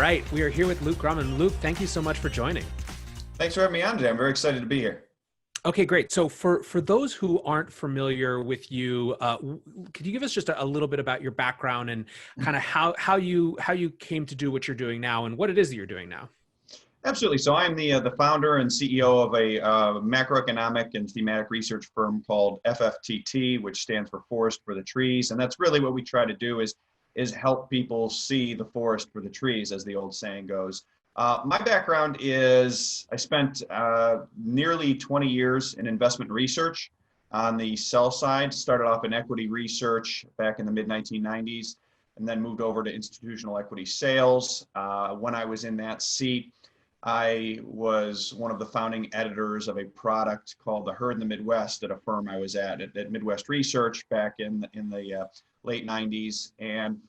right, we are here with Luke Gromen. Luke, thank you so much for joining. Thanks for having me on today. I'm very excited to be here. Okay, great. So for those who aren't familiar with you, could you give us just a little bit about your background and kind of how you came to do what you're doing now and what it is that you're doing now? Absolutely. So I'm the founder and CEO of a macroeconomic and thematic research firm called FFTT, which stands for Forest for the Trees. And that's really what we try to do is help people see the forest for the trees, as the old saying goes. My background is I spent nearly 20 years in investment research on the sell side. Started off in equity research back in the mid-1990s and then moved over to institutional equity sales. When I was in that seat, I was one of the founding editors of a product called The Herd in the Midwest at a firm I was at Midwest Research back in the late 90s. And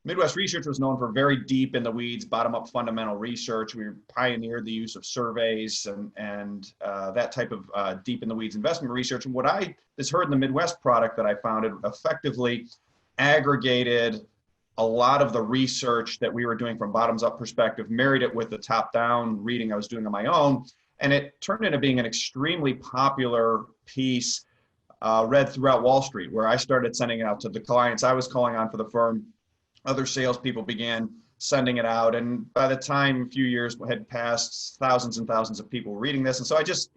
Midwest Research was known for very deep in the weeds, bottom-up fundamental research. We pioneered the use of surveys and that type of deep in the weeds investment research. And this Herd in the Midwest product that I founded effectively aggregated a lot of the research that we were doing from bottoms up perspective, married it with the top down reading I was doing on my own. And it turned into being an extremely popular piece read throughout Wall Street, where I started sending it out to the clients I was calling on for the firm. Other salespeople began sending it out. And by the time a few years had passed, thousands and thousands of people were reading this. And so I just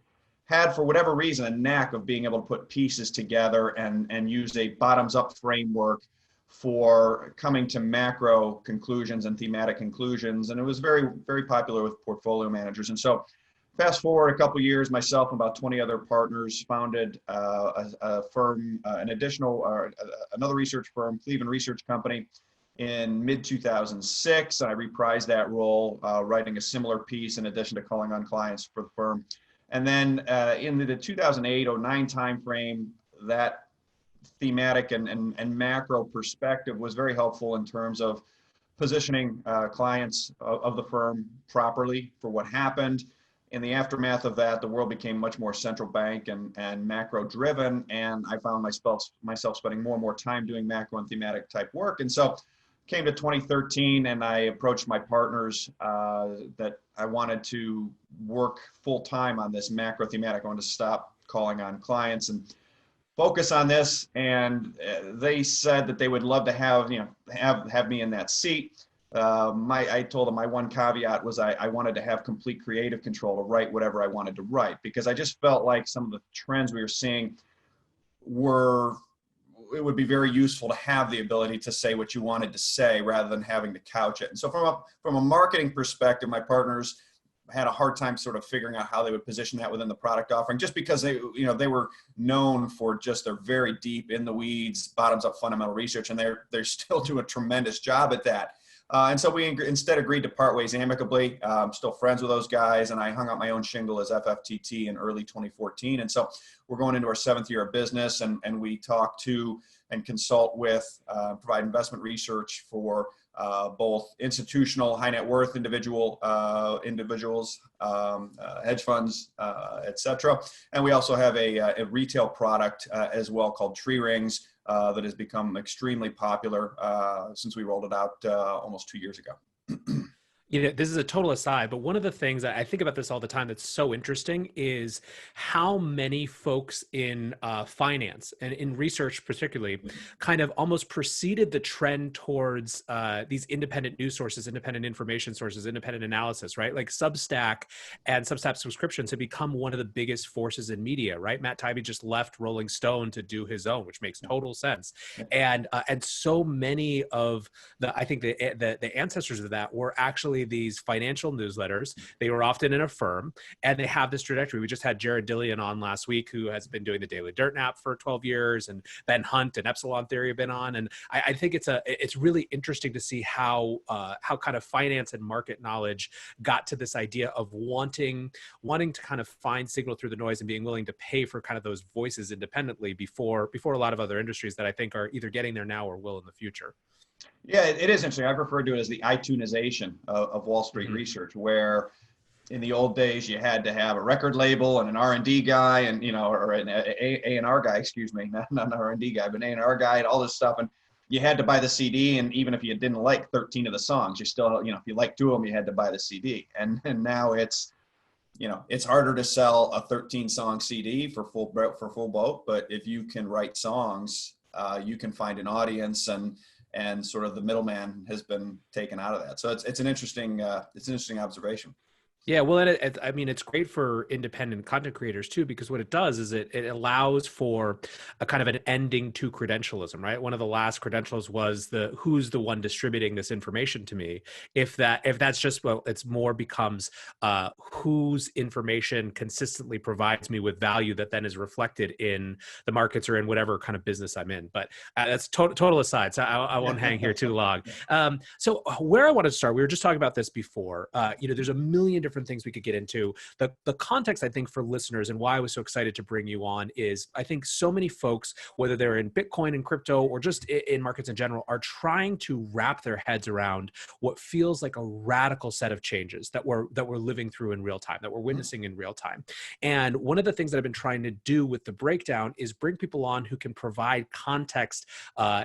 had, for whatever reason, a knack of being able to put pieces together and use a bottoms up framework for coming to macro conclusions and thematic conclusions. And it was very, very popular with portfolio managers. And so fast forward a couple of years, myself and about 20 other partners founded a firm, another research firm, Cleveland Research Company, in mid-2006. I reprised that role, writing a similar piece in addition to calling on clients for the firm. And then in the 2008-09 timeframe, that thematic and macro perspective was very helpful in terms of positioning clients of the firm properly for what happened. In the aftermath of that, the world became much more central bank and macro driven, and I found myself spending more and more time doing macro and thematic type work. And so came to 2013 and I approached my partners that I wanted to work full time on this macro thematic. I wanted to stop calling on clients and focus on this. And they said that they would love to have me in that seat. I told them my one caveat was I wanted to have complete creative control to write whatever I wanted to write, because I just felt like some of the trends we were seeing it would be very useful to have the ability to say what you wanted to say rather than having to couch it. And so from a marketing perspective, my partners had a hard time sort of figuring out how they would position that within the product offering, just because they were known for just their very deep in the weeds, bottoms up fundamental research, and they're still doing a tremendous job at that. And so we instead agreed to part ways amicably. I'm still friends with those guys, and I hung out my own shingle as FFTT in early 2014. And so we're going into our 7th year of business, and we talk to and consult with, provide investment research for both institutional high net worth individuals, hedge funds, et cetera. And we also have a retail product as well called Tree Rings that has become extremely popular since we rolled it out almost 2 years ago. This is a total aside, but one of the things I think about this all the time that's so interesting is how many folks in finance and in research particularly kind of almost preceded the trend towards these independent news sources, independent information sources, independent analysis, right? Like Substack and Substack subscriptions have become one of the biggest forces in media, right? Matt Taibbi just left Rolling Stone to do his own, which makes total sense. And so many of I think the ancestors of that were actually these financial newsletters. They were often in a firm, and they have this trajectory. We just had Jared Dillian on last week, who has been doing the Daily Dirt Nap for 12 years, and Ben Hunt and Epsilon Theory have been on. And I think it's really interesting to see how kind of finance and market knowledge got to this idea of wanting to kind of find signal through the noise and being willing to pay for kind of those voices independently before a lot of other industries that I think are either getting there now or will in the future. Yeah, it is interesting. I've referred to it as the iTunesization of Wall Street research, where in the old days you had to have a record label and an R&D guy and, or an A&R guy, excuse me, not an R&D guy, but an A&R guy and all this stuff. And you had to buy the CD, and even if you didn't like 13 of the songs, you still, if you liked two of them, you had to buy the CD. And now it's, it's harder to sell a 13-song CD for full boat, but if you can write songs, you can find an audience, and sort of the middleman has been taken out of that. So it's an interesting observation. Yeah, well, and I mean, it's great for independent content creators too, because what it does is it allows for a kind of an ending to credentialism, right? One of the last credentials was who's the one distributing this information to me. If that's just, well, it's more becomes whose information consistently provides me with value that then is reflected in the markets or in whatever kind of business I'm in. But that's total aside, so I won't hang here too long. So where I wanted to start, we were just talking about this before. There's a million different things we could get into. The context, I think, for listeners and why I was so excited to bring you on is I think so many folks, whether they're in Bitcoin and crypto or just in markets in general, are trying to wrap their heads around what feels like a radical set of changes that we're living through in real time, that we're witnessing in real time. And one of the things that I've been trying to do with the breakdown is bring people on who can provide context,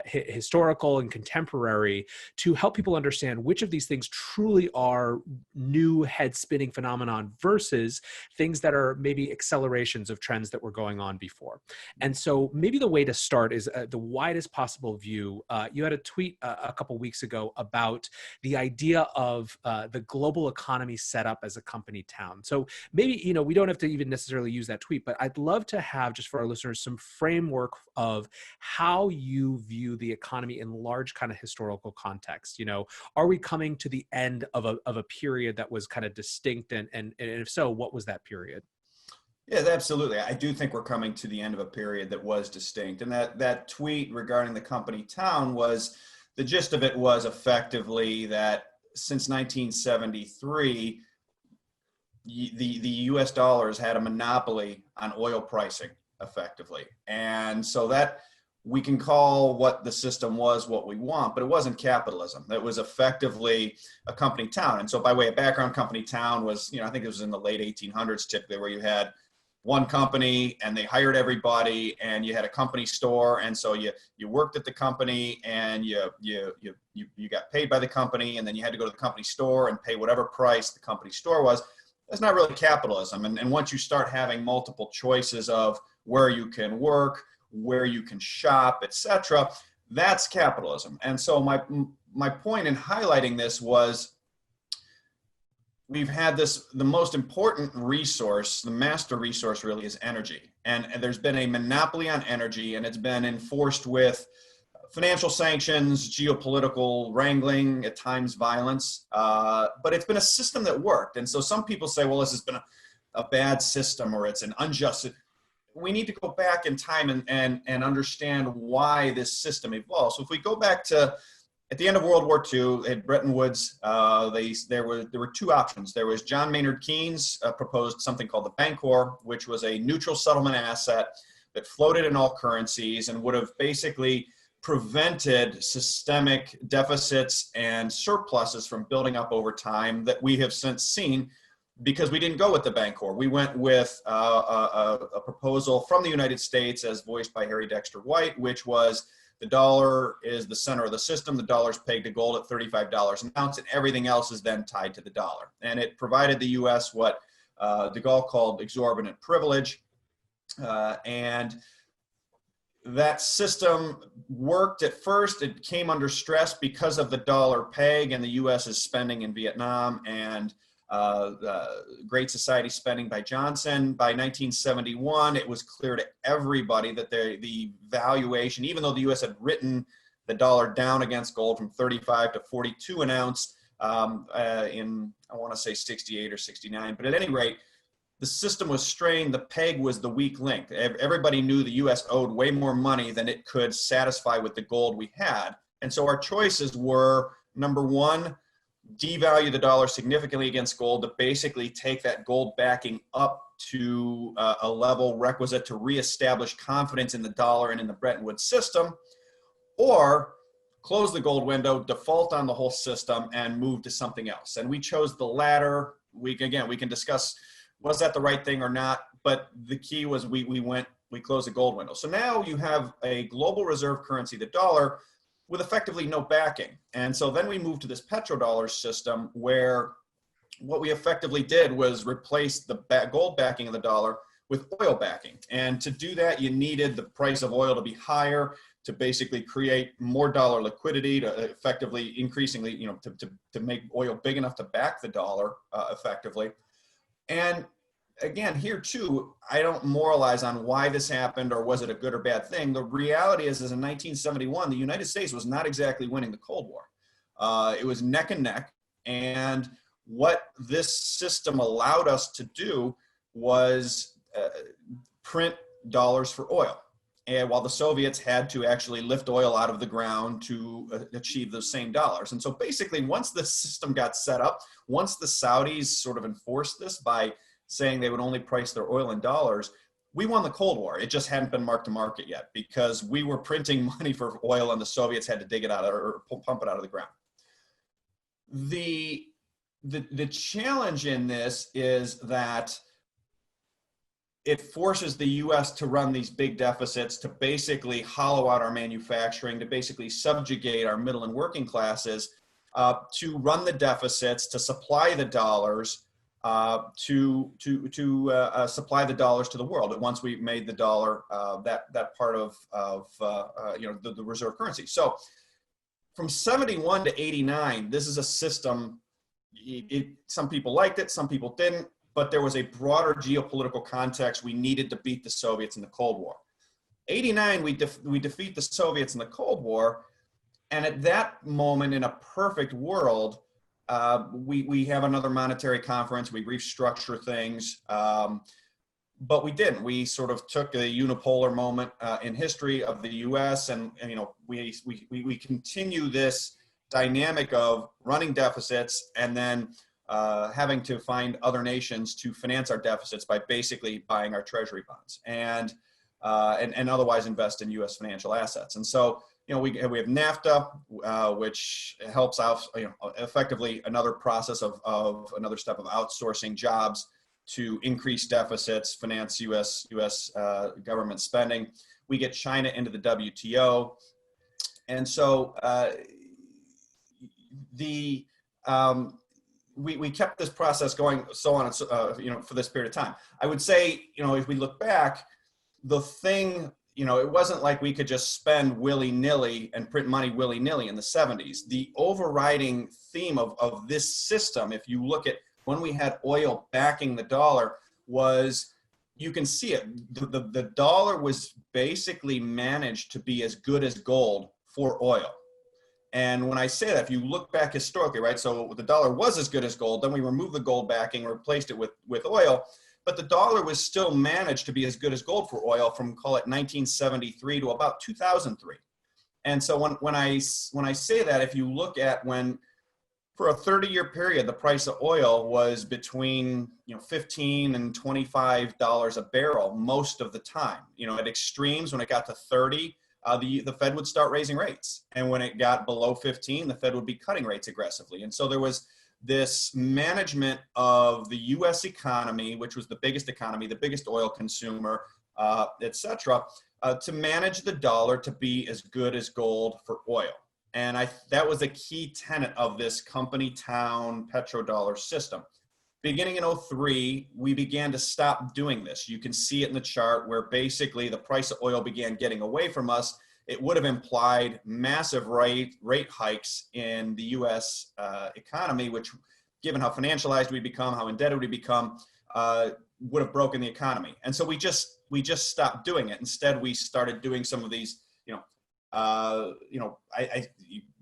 historical and contemporary, to help people understand which of these things truly are new head spinning phenomenon versus things that are maybe accelerations of trends that were going on before. And so maybe the way to start is the widest possible view. You had a tweet a couple weeks ago about the idea of the global economy set up as a company town. So maybe, we don't have to even necessarily use that tweet, but I'd love to have, just for our listeners, some framework of how you view the economy in large kind of historical context. Are we coming to the end of a period that was kind of distinct, and if so, what was that period? Yeah, absolutely. I do think we're coming to the end of a period that was distinct. And that tweet regarding the company town the gist of it was effectively that since 1973, the US dollar has had a monopoly on oil pricing effectively. And so that we can call what the system was what we want, but it wasn't capitalism. That was effectively a company town. And so by way of background, company town was, I think it was in the late 1800s typically, where you had one company and they hired everybody, and you had a company store. And so you worked at the company, and you got paid by the company, and then you had to go to the company store and pay whatever price the company store was. That's not really capitalism. And once you start having multiple choices of where you can work, where you can shop, etc., that's capitalism. And so my point in highlighting this was, we've had the most important resource, the master resource really, is energy. And there's been a monopoly on energy, and it's been enforced with financial sanctions, geopolitical wrangling, at times violence, but it's been a system that worked. And so some people say, well, this has been a bad system, or it's an unjust. We need to go back in time and understand why this system evolved. So if we go back to at the end of World War II at Bretton Woods, there were two options. There was John Maynard Keynes proposed something called the bancor, which was a neutral settlement asset that floated in all currencies and would have basically prevented systemic deficits and surpluses from building up over time that we have since seen, because we didn't go with the bancor. We went with a proposal from the United States, as voiced by Harry Dexter White, which was the dollar is the center of the system. The dollar's pegged to gold at $35 an ounce, and everything else is then tied to the dollar. And it provided the U.S. what de Gaulle called exorbitant privilege. And that system worked at first. It came under stress because of the dollar peg and the U.S.'s spending in Vietnam and Great Society spending by Johnson. By 1971, it was clear to everybody that the valuation, even though the U.S. had written the dollar down against gold from 35 to 42 an ounce in, I want to say 68 or 69, but at any rate, the system was strained. The peg was the weak link. Everybody knew the U.S. owed way more money than it could satisfy with the gold we had. And so our choices were, number one, devalue the dollar significantly against gold to basically take that gold backing up to a level requisite to reestablish confidence in the dollar and in the Bretton Woods system, or close the gold window, default on the whole system, and move to something else. And we chose the latter. We can discuss, was that the right thing or not? But the key was we closed the gold window. So now you have a global reserve currency, the dollar, with effectively no backing. And so then we moved to this petrodollar system where what we effectively did was replace the gold backing of the dollar with oil backing. And to do that, you needed the price of oil to be higher to basically create more dollar liquidity, to effectively increasingly, to make oil big enough to back the dollar effectively. And again, here too, I don't moralize on why this happened or was it a good or bad thing. The reality is in 1971, the United States was not exactly winning the Cold War. It was neck and neck. And what this system allowed us to do was print dollars for oil. And while the Soviets had to actually lift oil out of the ground to achieve those same dollars. And so basically, once the system got set up, once the Saudis sort of enforced this by saying they would only price their oil in dollars, we won the Cold War. It just hadn't been mark to market yet because we were printing money for oil and the Soviets had to dig it out or pump it out of the ground. The challenge in this is that it forces the US to run these big deficits, to basically hollow out our manufacturing, to basically subjugate our middle and working classes, to run the deficits, to supply the dollars, to supply the dollars to the world. And once we made the dollar that part of the reserve currency. So from 71 to 89, this is a system. Some people liked it, some people didn't. But there was a broader geopolitical context. We needed to beat the Soviets in the Cold War. 89, we defeat the Soviets in the Cold War. And at that moment, in a perfect world, we have another monetary conference. We restructure things. But we didn't. We sort of took a unipolar moment in history of the US. And we continue this dynamic of running deficits and then having to find other nations to finance our deficits by basically buying our Treasury bonds and otherwise invest in U.S. financial assets. And so, we have NAFTA, which helps out, effectively another process of another step of outsourcing jobs to increase deficits, finance U.S. government spending. We get China into the WTO, and so we kept this process going, so on, for this period of time. I would say, if we look back, the thing, it wasn't like we could just spend willy-nilly and print money willy-nilly in the 70s. The overriding theme of this system, if you look at when we had oil backing the dollar, was, you can see it, the dollar was basically managed to be as good as gold for oil. And when I say that, if you look back historically, right, so the dollar was as good as gold, then we removed the gold backing, replaced it with oil, but the dollar was still managed to be as good as gold for oil from, call it 1973 to about 2003. And so when I say that, if you look at when, for a 30-year period, the price of oil was between $15 and $25 a barrel most of the time. At extremes, when it got to 30, the Fed would start raising rates. And when it got below 15, the Fed would be cutting rates aggressively. And so there was this management of the US economy, which was the biggest economy, the biggest oil consumer, et cetera, to manage the dollar to be as good as gold for oil. And that was a key tenet of this company town petrodollar system. Beginning in 2003, we began to stop doing this. You can see it in the chart where basically the price of oil began getting away from us. It would have implied massive rate hikes in the US economy, which, given how financialized we become, how indebted we become, would have broken the economy. And so we just stopped doing it. Instead, we started doing some of these,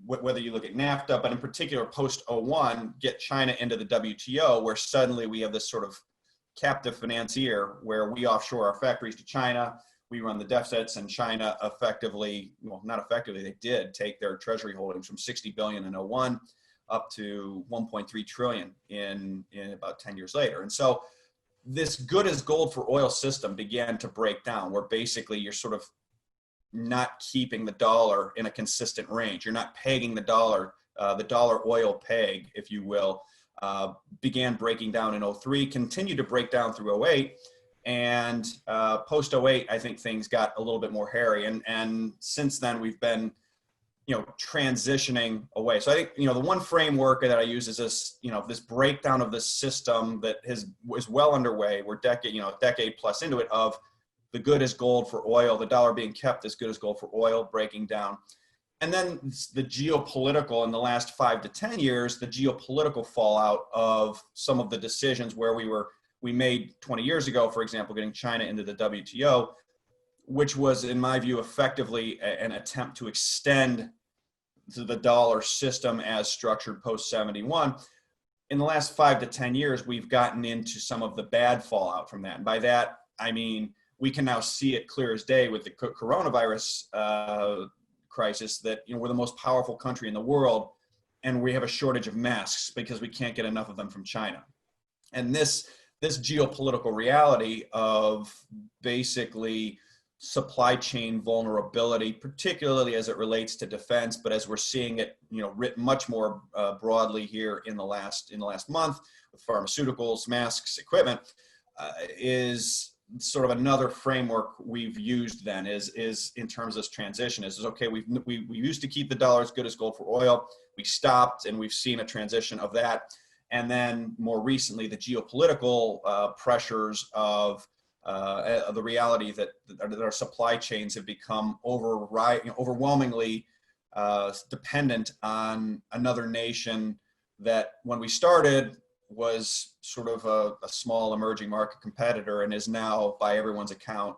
whether you look at NAFTA, but in particular post-01, get China into the WTO, where suddenly we have this sort of captive financier where we offshore our factories to China, we run the deficits, and China effectively, well, not effectively, they did take their Treasury holdings from 60 billion in 01 up to 1.3 trillion in about 10 years later. And so this good as gold for oil system began to break down, where basically you're sort of not keeping the dollar in a consistent range. You're not pegging the dollar oil peg, if you will, began breaking down in 03, continued to break down through 08. And post 08, I think things got a little bit more hairy. And since then, we've been transitioning away. So I think, the one framework that I use is this, this breakdown of this system that is well underway. We're a decade plus into it, of the good as gold for oil, the dollar being kept as good as gold for oil, breaking down. And then the geopolitical in the last 5 to 10 years, the geopolitical fallout of some of the decisions where we made 20 years ago, for example, getting China into the WTO, which was, in my view, effectively an attempt to extend to the dollar system as structured post 71. In the last 5 to 10 years, we've gotten into some of the bad fallout from that. And by that, I mean, we can now see it clear as day with the coronavirus crisis that, we're the most powerful country in the world, and we have a shortage of masks because we can't get enough of them from China. And this geopolitical reality of basically supply chain vulnerability, particularly as it relates to defense, but as we're seeing it, written much more broadly here in the last month with pharmaceuticals, masks, equipment, is sort of another framework we've used. Then is in terms of this transition is okay. We used to keep the dollar as good as gold for oil. We stopped, and we've seen a transition of that. And then more recently, the geopolitical pressures of the reality that our supply chains have become overwhelmingly dependent on another nation that, when we started, was sort of a small emerging market competitor, and is now, by everyone's account,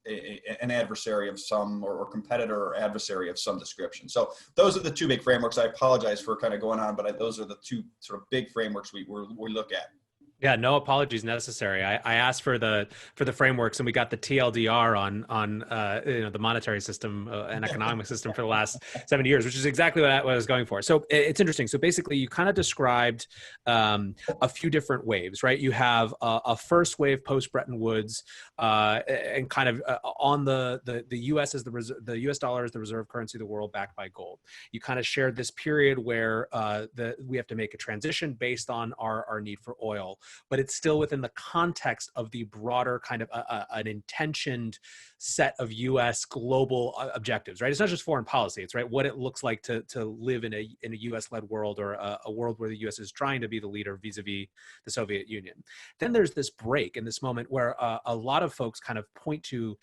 an adversary of some, or competitor or adversary of some description. So those are the two big frameworks. I apologize for kind of going on, but those are the two sort of big frameworks we look at. Yeah, no apologies necessary. I asked for the frameworks, and we got the TLDR on the monetary system and economic system for the last 70 years, which is exactly what I was going for. So it's interesting. So basically, you kind of described a few different waves, right? You have a first wave post Bretton Woods, and kind of on the U.S. as the U.S. dollar is the reserve currency of the world, backed by gold. You kind of shared this period where we have to make a transition based on our need for oil, but it's still within the context of the broader kind of an intentioned set of U.S. global objectives, right? It's not just foreign policy. It's right what it looks like to live in a U.S.-led world, or a world where the U.S. is trying to be the leader vis-a-vis the Soviet Union. Then there's this break in this moment where a lot of folks kind of point to,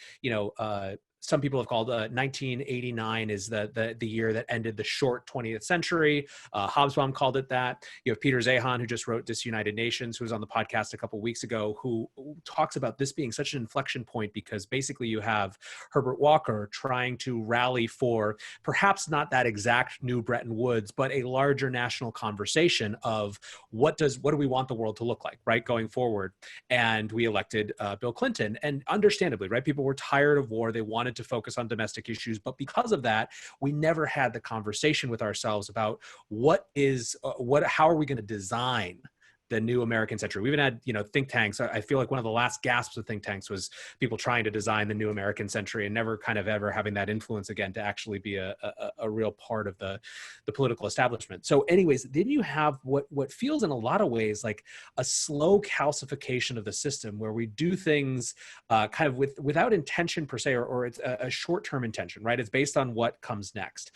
some people have called 1989 is the year that ended the short 20th century. Hobsbawm called it that. You have Peter Zeihan, who just wrote Disunited Nations, who was on the podcast a couple of weeks ago, who talks about this being such an inflection point because basically you have Herbert Walker trying to rally for perhaps not that exact new Bretton Woods, but a larger national conversation of what do we want the world to look like, right, going forward. And we elected Bill Clinton, and understandably, right, people were tired of war. They wanted to focus on domestic issues, but because of that, we never had the conversation with ourselves about how are we going to design the new American century. We even had, think tanks. I feel like one of the last gasps of think tanks was people trying to design the new American century, and never kind of ever having that influence again to actually be a real part of the political establishment. So anyways, then you have what feels in a lot of ways like a slow calcification of the system, where we do things kind of without intention per se, or it's a short-term intention, right? It's based on what comes next,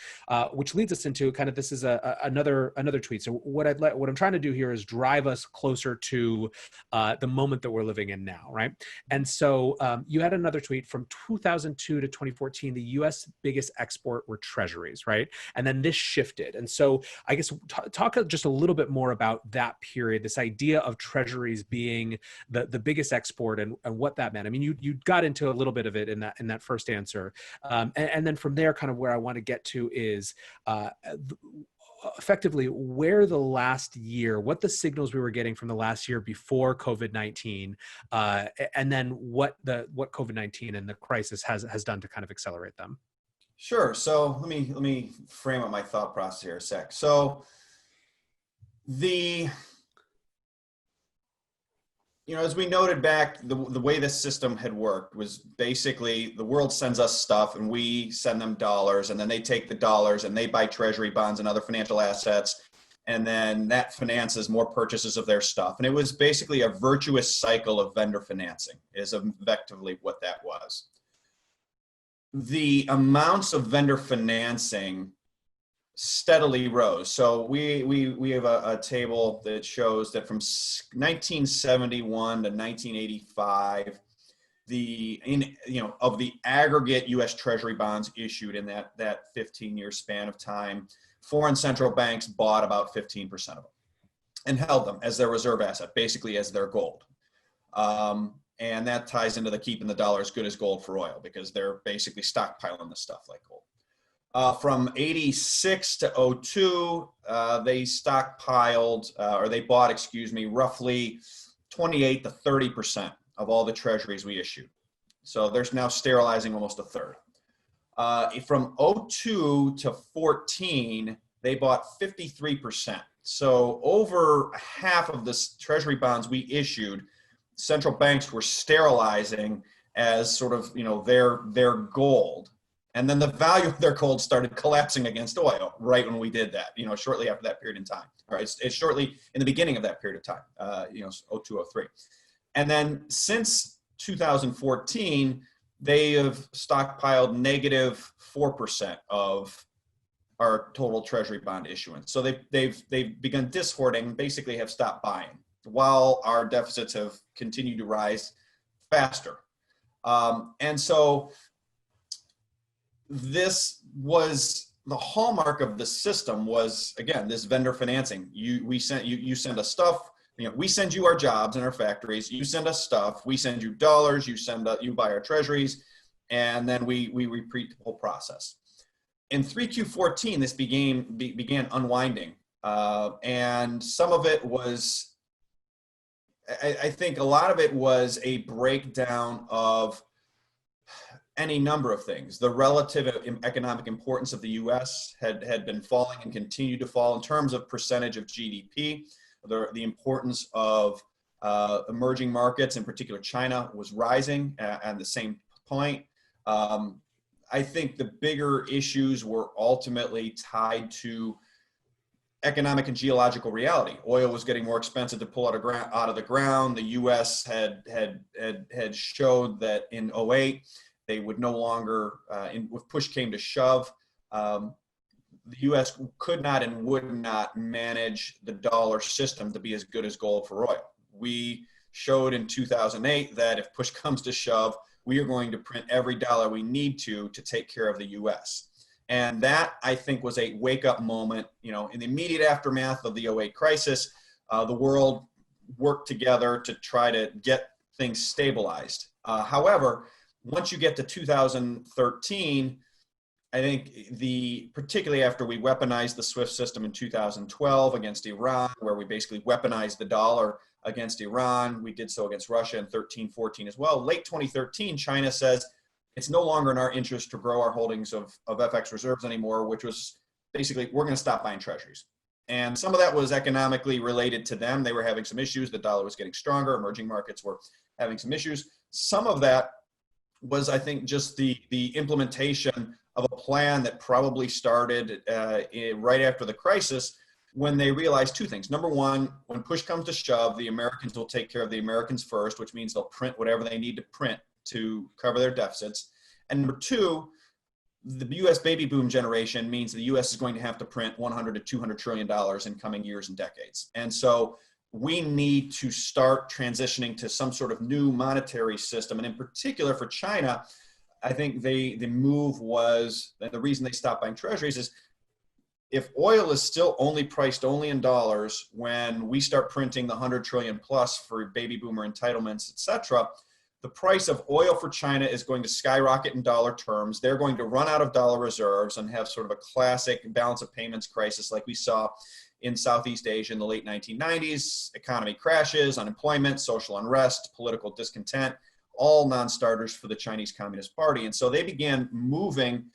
which leads us into kind of, this is another tweet. So what I'm trying to do here is drive us closer to the moment that we're living in now, right? And so you had another tweet from 2002 to 2014, the US biggest export were treasuries, right? And then this shifted. And so I guess talk just a little bit more about that period, this idea of treasuries being the biggest export, and what that meant. I mean, you got into a little bit of it in that first answer. And then from there, kind of where I want to get to is effectively where the last year, what the signals we were getting from the last year before COVID-19, and then what COVID-19 and the crisis has done to kind of accelerate them. Sure. So let me frame up my thought process here a sec. So as we noted back, the way this system had worked was basically the world sends us stuff and we send them dollars, and then they take the dollars and they buy treasury bonds and other financial assets, and then that finances more purchases of their stuff. And it was basically a virtuous cycle of vendor financing, is effectively what that was. The amounts of vendor financing steadily rose. So we have a table that shows that from 1971 to 1985, of the aggregate U.S. Treasury bonds issued in that 15-year span of time, foreign central banks bought about 15% of them and held them as their reserve asset, basically as their gold. And that ties into the keeping the dollar as good as gold for oil, because they're basically stockpiling the stuff like gold. From 86 to 02, they stockpiled, or they bought, roughly 28 to 30% of all the treasuries we issued. So they're now sterilizing almost a third. From 02 to 14, they bought 53%. So over half of the treasury bonds we issued, central banks were sterilizing as sort of, their gold. And then the value of their gold started collapsing against oil right when we did that, shortly after that period in time. All right, it's shortly in the beginning of that period of time, 02, 03. And then since 2014, they have stockpiled negative 4% of our total treasury bond issuance. So they've begun dishoarding, basically have stopped buying, while our deficits have continued to rise faster. And so this was the hallmark of the system was, again, this vendor financing. You send us stuff, we send you our jobs in our factories, you send us stuff, we send you dollars, you buy our treasuries, and then we repeat the whole process. In 3Q14, this began unwinding, and some of it was, I think a lot of it was a breakdown of any number of things. The relative economic importance of the U.S. had been falling and continued to fall in terms of percentage of GDP. The importance of emerging markets, in particular China, was rising at the same point. I think the bigger issues were ultimately tied to economic and geological reality. Oil was getting more expensive to pull out of the ground. The U.S. had showed that in 08, they would no longer, if push came to shove, the U.S. could not and would not manage the dollar system to be as good as gold for oil. We showed in 2008 that if push comes to shove, we are going to print every dollar we need to take care of the U.S. And that, I think, was a wake-up moment. In the immediate aftermath of the 08 crisis, the world worked together to try to get things stabilized. However, once you get to 2013, I think particularly after we weaponized the SWIFT system in 2012 against Iran, where we basically weaponized the dollar against Iran, we did so against Russia in 13-14 as well. Late 2013, China says it's no longer in our interest to grow our holdings of FX reserves anymore, which was basically, we're going to stop buying treasuries. And some of that was economically related to them. They were having some issues. The dollar was getting stronger. Emerging markets were having some issues. Some of that was, I think, just the implementation of a plan that probably started right after the crisis, when they realized two things. Number one, when push comes to shove, the Americans will take care of the Americans first, which means they'll print whatever they need to print to cover their deficits. And number two, the U.S. baby boom generation means the U.S. is going to have to print $100 to $200 trillion in coming years and decades. And so we need to start transitioning to some sort of new monetary system. And in particular for China, I think the move was, and the reason they stopped buying treasuries is, if oil is still priced only in dollars, when we start printing the 100 trillion plus for baby boomer entitlements, et cetera, the price of oil for China is going to skyrocket in dollar terms. They're going to run out of dollar reserves and have sort of a classic balance of payments crisis like we saw in Southeast Asia in the late 1990s. Economy crashes, unemployment, social unrest, political discontent, all non-starters for the Chinese Communist Party. And so they began moving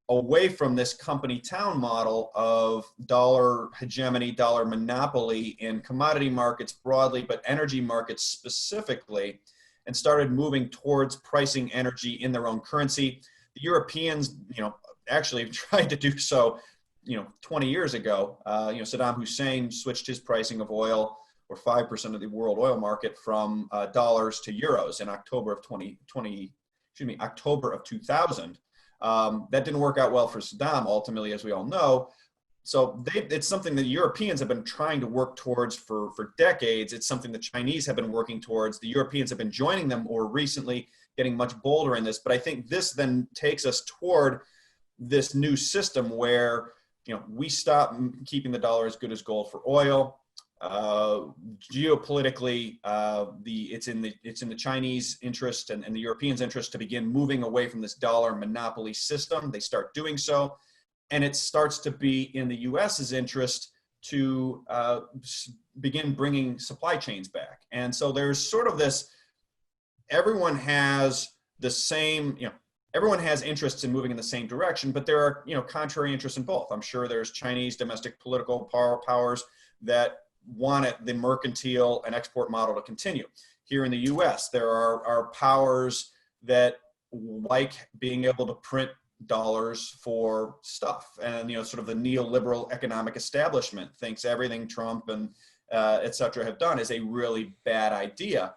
away from this company town model of dollar hegemony, dollar monopoly in commodity markets broadly, but energy markets specifically, and started moving towards pricing energy in their own currency. The Europeans, actually tried to do so, 20 years ago. Saddam Hussein switched his pricing of oil, or 5% of the world oil market, from dollars to euros in October of 2000. That didn't work out well for Saddam, ultimately, as we all know. it's something that Europeans have been trying to work towards for decades. It's something the Chinese have been working towards. The Europeans have been joining them or recently getting much bolder in this. But I think this then takes us toward this new system where, we stop keeping the dollar as good as gold for oil. Geopolitically, it's in the Chinese interest and the Europeans' interest to begin moving away from this dollar monopoly system. They start doing so. And it starts to be in the US's interest to begin bringing supply chains back. And so there's sort of this, everyone has the same, everyone has interests in moving in the same direction, but there are, contrary interests in both. I'm sure there's Chinese domestic political powers that want the mercantile and export model to continue. Here in the US, there are powers that like being able to print dollars for stuff, and sort of the neoliberal economic establishment thinks everything Trump and et cetera have done is a really bad idea.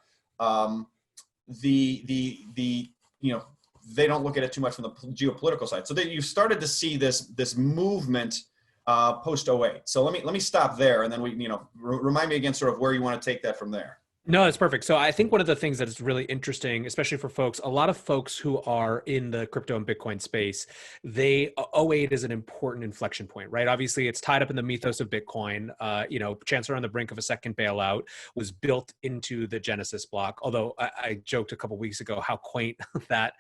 They don't look at it too much from the geopolitical side. So that you've started to see this movement post 08. So let me stop there, and then we remind me again sort of where you want to take that from there. No, that's perfect. So I think one of the things that is really interesting, especially for folks, a lot of folks who are in the crypto and Bitcoin space, 08 is an important inflection point, right? Obviously, it's tied up in the mythos of Bitcoin. Chancellor on the brink of a second bailout was built into the Genesis block. Although I joked a couple of weeks ago how quaint that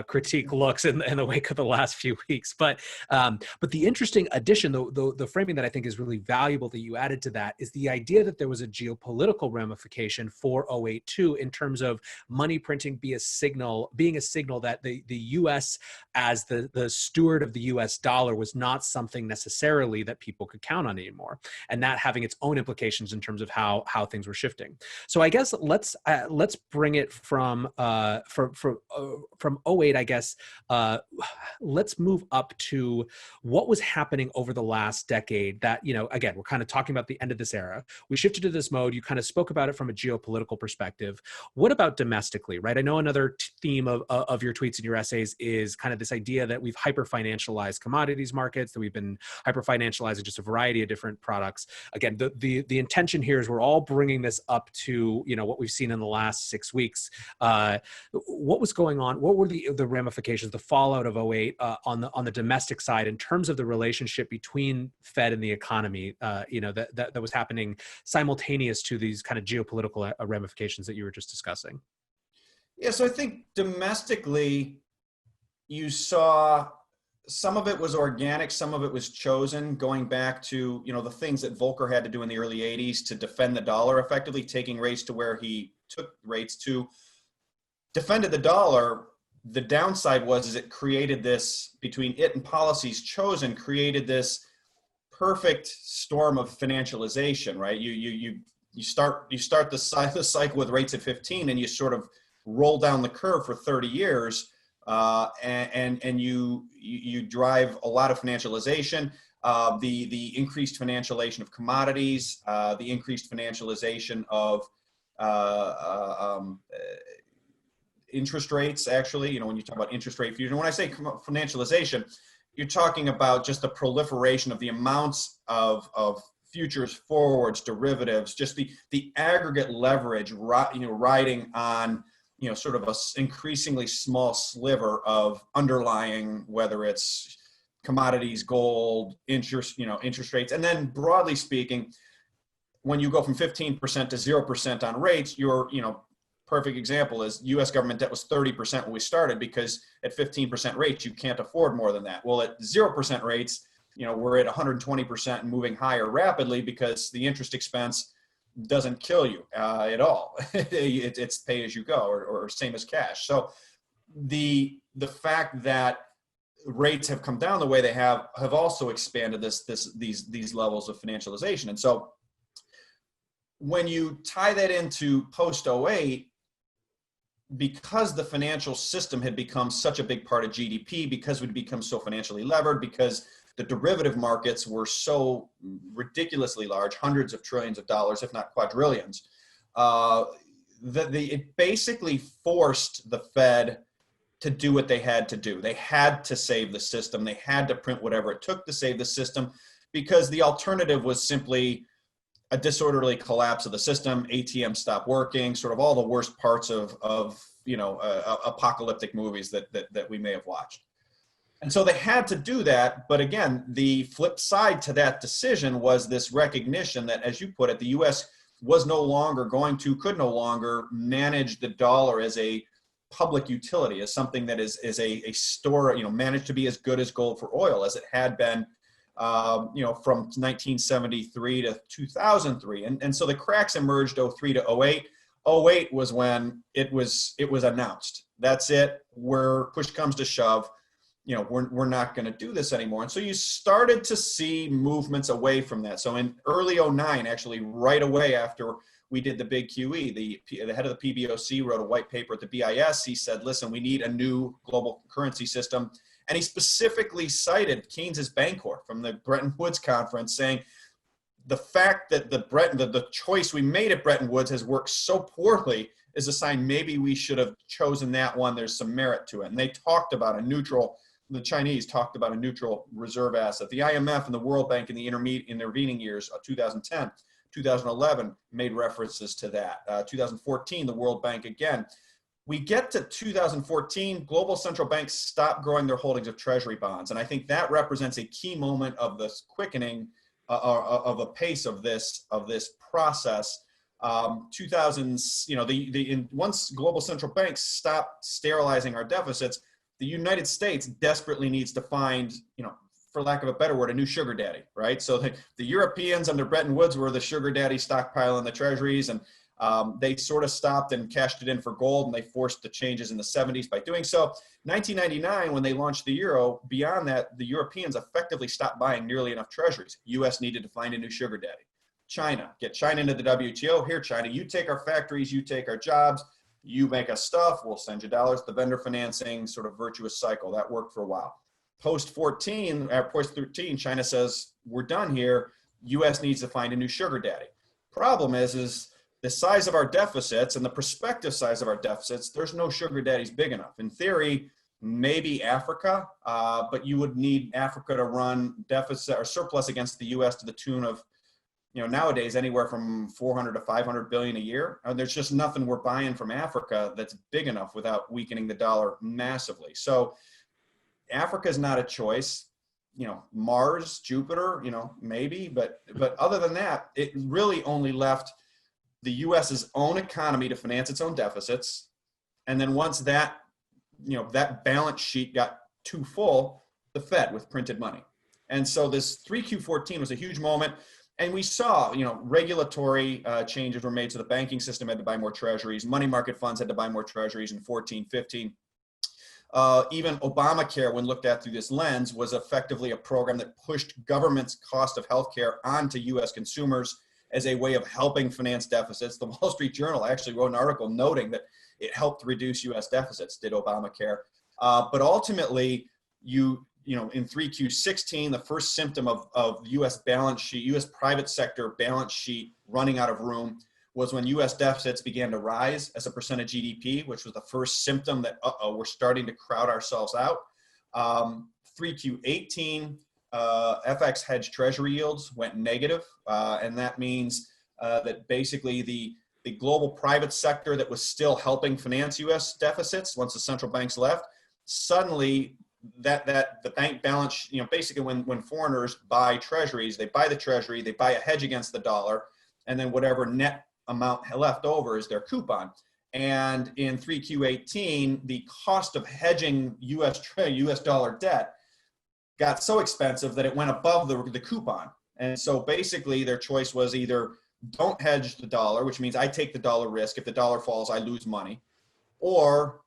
critique looks in the wake of the last few weeks. But the interesting addition, the framing that I think is really valuable that you added to that is the idea that there was a geopolitical ramification for 08 too, in terms of money printing being a signal that the US as the steward of the US dollar was not something necessarily that people could count on anymore, and that having its own implications in terms of how things were shifting. So I guess let's bring it from 08, I guess. Let's move up to what was happening over the last decade that, again, we're kind of talking about the end of this era. We shifted to this mode. You kind of spoke about it from a geopolitical perspective. What about domestically, right? I know another theme of your tweets and your essays is kind of this idea that we've hyper-financialized commodities markets, that we've been hyper-financializing just a variety of different products. Again, the intention here is we're all bringing this up to, what we've seen in the last 6 weeks. What was going on? What were the ramifications, the fallout of 08 on the domestic side in terms of the relationship between Fed and the economy, that was happening simultaneous to these kind of geopolitical ramifications that you were just discussing? Yeah, so I think domestically, you saw some of it was organic, some of it was chosen, going back to the things that Volcker had to do in the early 80s to defend the dollar, effectively taking rates to where he took rates to, defended the dollar. The downside was it created this, between it and policies chosen, created this perfect storm of financialization, right? You start the cycle with rates at 15, and you sort of roll down the curve for 30 years, and you drive a lot of financialization, the increased financialization of commodities, the increased financialization of interest rates. Actually, when you talk about interest rate fusion, when I say financialization, you're talking about just the proliferation of the amounts of futures, forwards, derivatives, just the aggregate leverage, riding on, sort of a increasingly small sliver of underlying, whether it's commodities, gold, interest rates. And then broadly speaking, when you go from 15% to 0% on rates, perfect example is U.S. government debt was 30% when we started, because at 15% rates, you can't afford more than that. Well, at 0% rates, we're at 120% and moving higher rapidly, because the interest expense doesn't kill you at all. It's pay as you go, or same as cash. So the fact that rates have come down the way they have also expanded these levels of financialization. And so when you tie that into post 08, because the financial system had become such a big part of GDP, because we'd become so financially levered, because the derivative markets were so ridiculously large, hundreds of trillions of dollars, if not quadrillions, it basically forced the Fed to do what they had to do. They had to save the system. They had to print whatever it took to save the system, because the alternative was simply a disorderly collapse of the system. ATM stopped working, sort of all the worst parts of apocalyptic movies that we may have watched. And so they had to do that. But again, the flip side to that decision was this recognition that, as you put it, the U.S. was no longer could no longer manage the dollar as a public utility, as something that is a store, managed to be as good as gold for oil as it had been, from 1973 to 2003. And so the cracks emerged 03 to 08. 08 was when it was announced. That's it. Where push comes to shove, we're not going to do this anymore. And so you started to see movements away from that. So in early 09, actually right away after we did the big QE, the head of the PBOC wrote a white paper at the BIS. He said, listen, we need a new global currency system. And he specifically cited Keynes's bancor from the Bretton Woods conference, saying the fact that the choice we made at Bretton Woods has worked so poorly is a sign maybe we should have chosen that one. There's some merit to it. And they talked about the Chinese talked about a neutral reserve asset. The IMF and the World Bank in the intervening years of 2010, 2011 made references to that. 2014, the World Bank again. We get to 2014, global central banks stop growing their holdings of Treasury bonds. And I think that represents a key moment of this quickening of a pace of this process. 2000s, once global central banks stop sterilizing our deficits, the United States desperately needs to find, for lack of a better word, a new sugar daddy, right? So the Europeans under Bretton Woods were the sugar daddy stockpile in the treasuries, and they sort of stopped and cashed it in for gold, and they forced the changes in the 70s by doing so. 1999, when they launched the euro, beyond that, the Europeans effectively stopped buying nearly enough treasuries. U.S. needed to find a new sugar daddy. China, get China into the WTO. Here, China, you take our factories, you take our jobs, you make us stuff, we'll send you dollars. The vendor financing sort of virtuous cycle, that worked for a while. Post 13, China says, we're done here. U.S. needs to find a new sugar daddy. Problem is the size of our deficits and the prospective size of our deficits, there's no sugar daddies big enough. In theory, maybe Africa, but you would need Africa to run deficit or surplus against the U.S. to the tune of, nowadays anywhere from 400 to 500 billion a year. There's just nothing we're buying from Africa that's big enough without weakening the dollar massively. So Africa is not a choice. Mars, Jupiter, maybe, but other than that, it really only left the U.S.'s own economy to finance its own deficits. And then once that, that balance sheet got too full, the Fed with printed money. And so this 3Q14 was a huge moment. And we saw, regulatory changes were made. So the banking system had to buy more treasuries. Money market funds had to buy more treasuries in 14, 15. Even Obamacare, when looked at through this lens, was effectively a program that pushed government's cost of healthcare onto U.S. consumers as a way of helping finance deficits. The Wall Street Journal actually wrote an article noting that it helped reduce U.S. deficits, did Obamacare. But ultimately, in 3Q16, the first symptom of U.S. balance sheet, U.S. private sector balance sheet running out of room was when U.S. deficits began to rise as a percent of GDP, which was the first symptom that, we're starting to crowd ourselves out. 3Q18, FX hedge treasury yields went negative, and that means that basically the global private sector that was still helping finance U.S. deficits once the central banks left, suddenly that the bank balance, basically when foreigners buy treasuries, they buy the treasury, they buy a hedge against the dollar, and then whatever net amount left over is their coupon. And in 3Q18, the cost of hedging US dollar debt got so expensive that it went above the coupon. And so basically their choice was either don't hedge the dollar, which means I take the dollar risk. If the dollar falls, I lose money, or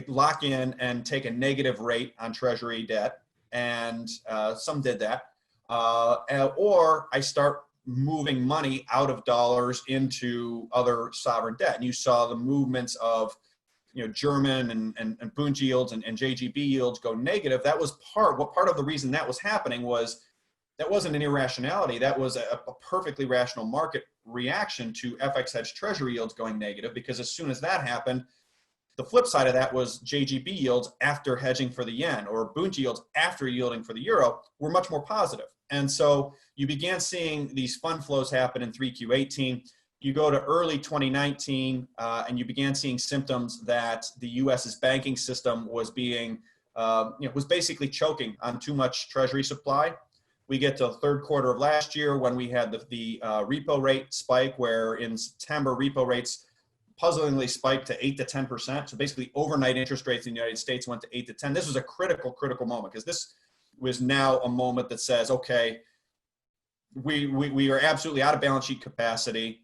lock in and take a negative rate on treasury debt. And some did that. Or I start moving money out of dollars into other sovereign debt. And you saw the movements of German and Bund yields and JGB yields go negative. That was part of the reason that was happening was that wasn't an irrationality. That was a perfectly rational market reaction to FX hedge treasury yields going negative, because as soon as that happened, The flip side of that was JGB yields after hedging for the yen, or Bund yields after yielding for the euro, were much more positive. And so you began seeing these fund flows happen in 3Q18. You go to early 2019, and you began seeing symptoms that the U.S.'s banking system was being, was basically choking on too much Treasury supply. We get to the third quarter of last year when we had the repo rate spike, where in September repo rates puzzlingly spiked to 8 to 10%. So basically overnight interest rates in the United States went to 8 to 10. This was a critical moment, because this was now a moment that says, okay, we are absolutely out of balance sheet capacity,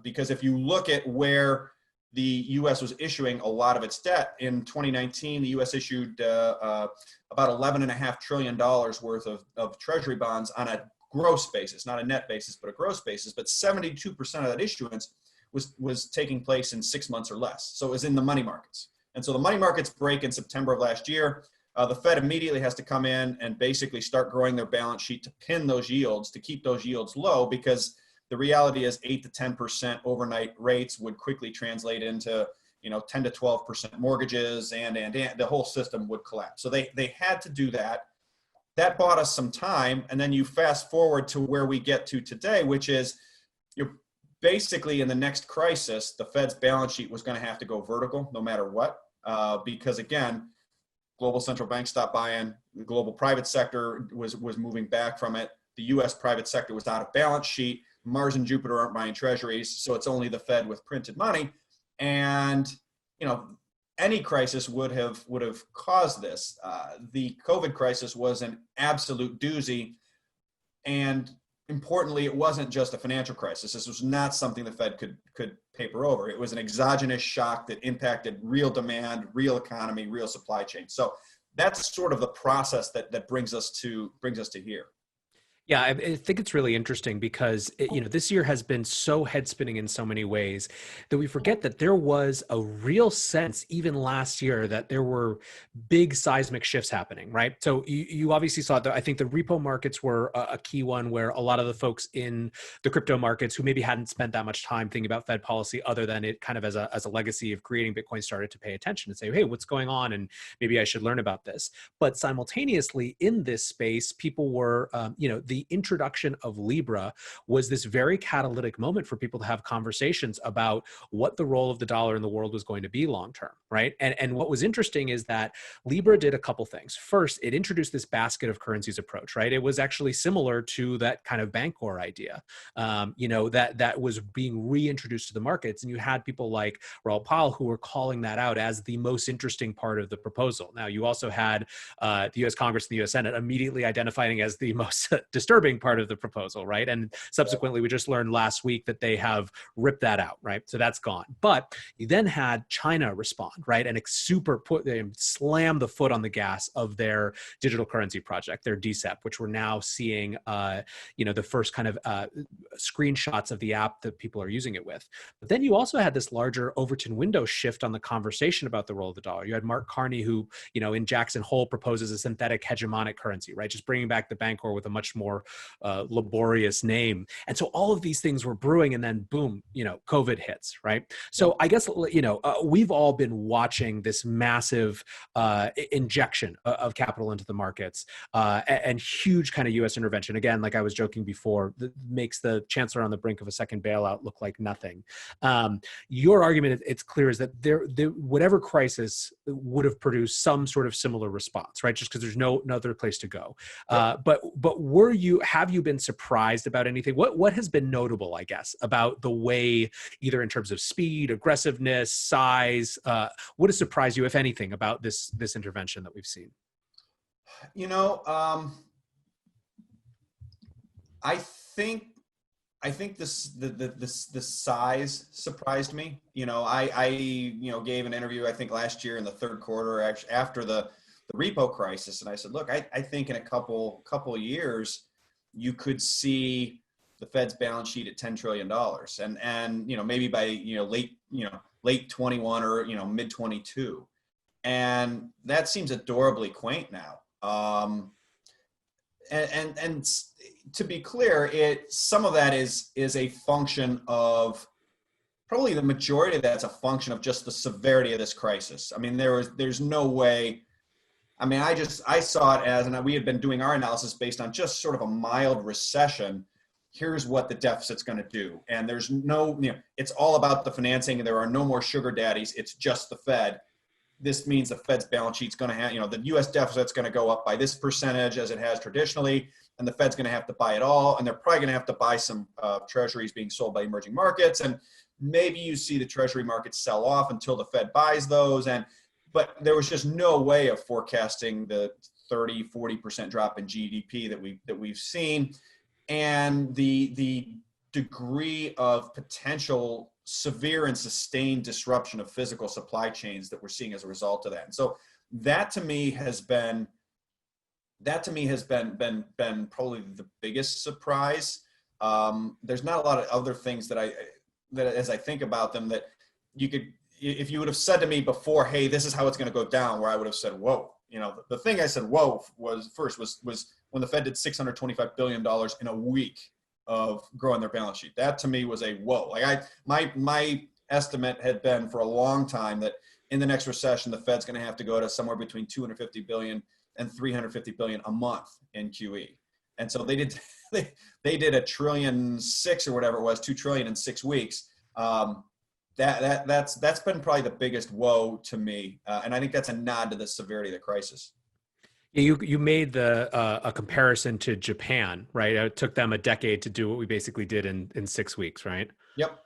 because if you look at where the U.S. was issuing a lot of its debt in 2019, the U.S. issued about $11.5 trillion worth of Treasury bonds on a gross basis, not a net basis, but a gross basis. But 72% of that issuance was taking place in 6 months or less. So it was in the money markets. And so the money markets break in September of last year. The Fed immediately has to come in and basically start growing their balance sheet to pin those yields, to keep those yields low, because the reality is 8 to 10% overnight rates would quickly translate into 10 to 12% mortgages, and the whole system would collapse. So they had to do that. That bought us some time. And then you fast forward to where we get to today, which is you're basically in the next crisis, the Fed's balance sheet was going to have to go vertical no matter what, because again, global central banks stopped buying, the global private sector was moving back from it. The U.S. private sector was out of balance sheet. Mars and Jupiter aren't buying treasuries, so it's only the Fed with printed money. And any crisis would have caused this. The COVID crisis was an absolute doozy, and importantly, it wasn't just a financial crisis. This was not something the Fed could paper over. It was an exogenous shock that impacted real demand, real economy, real supply chain. So that's sort of the process that brings us to here. Yeah, I think it's really interesting because this year has been so head spinning in so many ways that we forget that there was a real sense even last year that there were big seismic shifts happening, right? So you obviously saw that. I think the repo markets were a key one, where a lot of the folks in the crypto markets who maybe hadn't spent that much time thinking about Fed policy other than it kind of as a legacy of creating Bitcoin started to pay attention and say, hey, what's going on? And maybe I should learn about this. But simultaneously in this space, people were, the introduction of Libra was this very catalytic moment for people to have conversations about what the role of the dollar in the world was going to be long term, right? And what was interesting is that Libra did a couple things. First, it introduced this basket of currencies approach, right? It was actually similar to that kind of bancor idea, that was being reintroduced to the markets. And you had people like Raoul Pal who were calling that out as the most interesting part of the proposal. Now, you also had the US Congress and the US Senate immediately identifying as the most disturbing part of the proposal, right? And subsequently, we just learned last week that they have ripped that out, right? So that's gone. But you then had China respond, right? And they slam the foot on the gas of their digital currency project, their DCEP, which we're now seeing, the first kind of screenshots of the app that people are using it with. But then you also had this larger Overton window shift on the conversation about the role of the dollar. You had Mark Carney, who, in Jackson Hole proposes a synthetic hegemonic currency, right? Just bringing back the bancor with a much more laborious name. And so all of these things were brewing, and then boom, COVID hits, right? So I guess, we've all been watching this massive injection of capital into the markets and huge kind of US intervention. Again, like I was joking before, that makes the chancellor on the brink of a second bailout look like nothing. Your argument, it's clear, is that whatever crisis would have produced some sort of similar response, right? Just because there's no other place to go. But have you been surprised about anything? What has been notable, I guess, about the way, either in terms of speed, aggressiveness, size, what has surprised you, if anything, about this intervention that we've seen? I think the size surprised me. I gave an interview, I think last year in the third quarter, actually after the repo crisis, and I said, look, I think in a couple of years you could see the Fed's balance sheet at $10 trillion, and maybe by late 21 or mid 22, and that seems adorably quaint now. And to be clear, some of that is a function of probably the majority of that's a function of just the severity of this crisis. I mean, there's no way. I mean, I saw it as, and we had been doing our analysis based on just sort of a mild recession. Here's what the deficit's going to do. And there's no, it's all about the financing, and there are no more sugar daddies. It's just the Fed. This means the Fed's balance sheet's going to have, the US deficit's going to go up by this percentage as it has traditionally, and the Fed's going to have to buy it all. And they're probably going to have to buy some treasuries being sold by emerging markets. And maybe you see the treasury market sell off until the Fed buys those. But there was just no way of forecasting the 30-40% drop in GDP that we've seen, and the degree of potential severe and sustained disruption of physical supply chains that we're seeing as a result of that. And so that to me has been probably the biggest surprise. There's not a lot of other things that as I think about them, that you could, if you would have said to me before, hey, this is how it's going to go down, where I would have said, whoa. The thing I said, whoa, was when the Fed did $625 billion in a week of growing their balance sheet. That to me was a whoa. Like my estimate had been for a long time that in the next recession, the Fed's going to have to go to somewhere between 250 billion and 350 billion a month in QE. And so they did $1.6 trillion or whatever it was, 2 trillion in 6 weeks. That's been probably the biggest whoa to me, and I think that's a nod to the severity of the crisis. Yeah, you made a comparison to Japan, right? It took them a decade to do what we basically did in 6 weeks, right? Yep.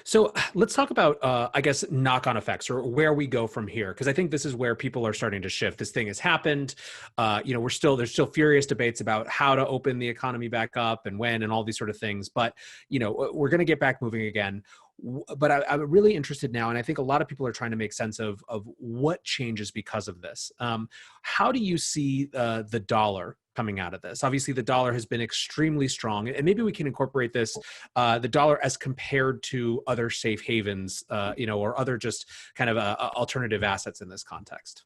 So let's talk about, I guess, knock-on effects, or where we go from here, because I think this is where people are starting to shift. This thing has happened. There's still furious debates about how to open the economy back up and when and all these sort of things. But, we're going to get back moving again. But I'm really interested now, and I think a lot of people are trying to make sense of what changes because of this. How do you see the dollar coming out of this? Obviously, the dollar has been extremely strong, and maybe we can incorporate this, the dollar as compared to other safe havens, or other just kind of alternative assets in this context.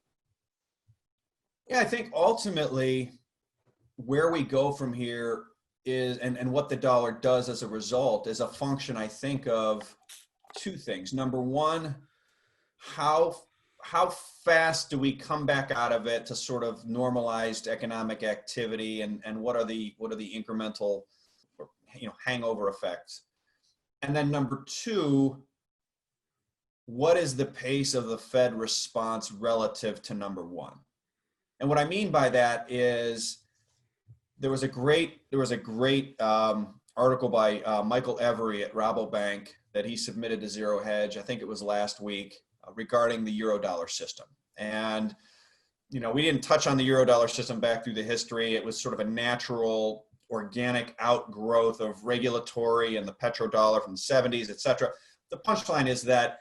Yeah, I think ultimately where we go from here is, and what the dollar does as a result, is a function, I think, of two things. Number one, how fast do we come back out of it to sort of normalized economic activity, and what are the incremental, hangover effects? And then number two, what is the pace of the Fed response relative to number one? And what I mean by that is, there was a great article by Michael Every at Rabobank that he submitted to Zero Hedge, I think it was last week, regarding the Eurodollar system. And, we didn't touch on the Eurodollar system back through the history. It was sort of a natural, organic outgrowth of regulatory and the petrodollar from the 70s, et cetera. The punchline is that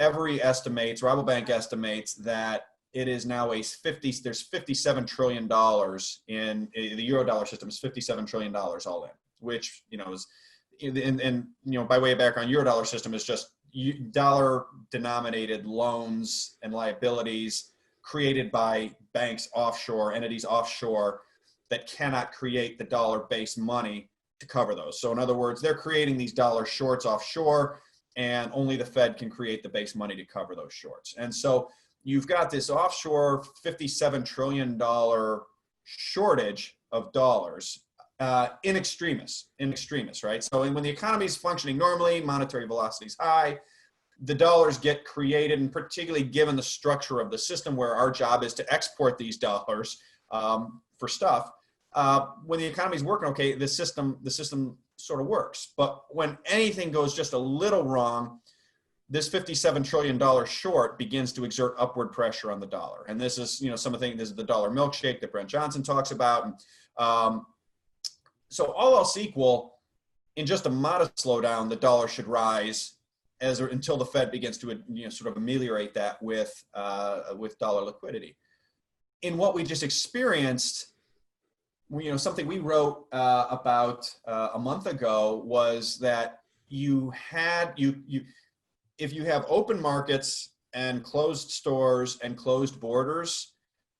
Rabobank estimates that it is now there's $57 trillion in the Eurodollar system, is $57 trillion all in, which, is, and by way of background, Eurodollar system is just dollar denominated loans and liabilities created by banks offshore, entities offshore, that cannot create the dollar-based money to cover those. So in other words, they're creating these dollar shorts offshore, and only the Fed can create the base money to cover those shorts. And so you've got this offshore $57 trillion shortage of dollars in extremis, right? So when the economy is functioning normally, monetary velocity is high, the dollars get created, and particularly given the structure of the system where our job is to export these dollars for stuff, when the economy is working okay, the system sort of works. But when anything goes just a little wrong, this $57 trillion short begins to exert upward pressure on the dollar. And this is, this is the dollar milkshake that Brent Johnson talks about. And so all else equal, in just a modest slowdown, the dollar should rise until the Fed begins to, sort of ameliorate that with dollar liquidity. In what we just experienced, something we wrote about a month ago was that if you have open markets and closed stores and closed borders,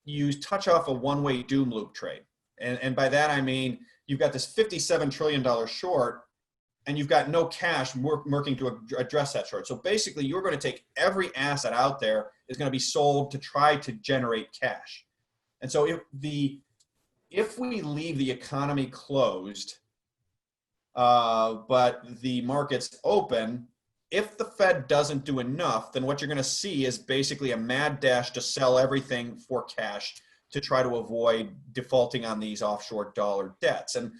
you touch off a one-way doom loop trade. And by that, I mean, you've got this $57 trillion short, and you've got no cash working to address that short. So basically, you're going to take every asset out there is going to be sold to try to generate cash. And so if we leave the economy closed, but the market's open, if the Fed doesn't do enough, then what you're going to see is basically a mad dash to sell everything for cash to try to avoid defaulting on these offshore dollar debts. And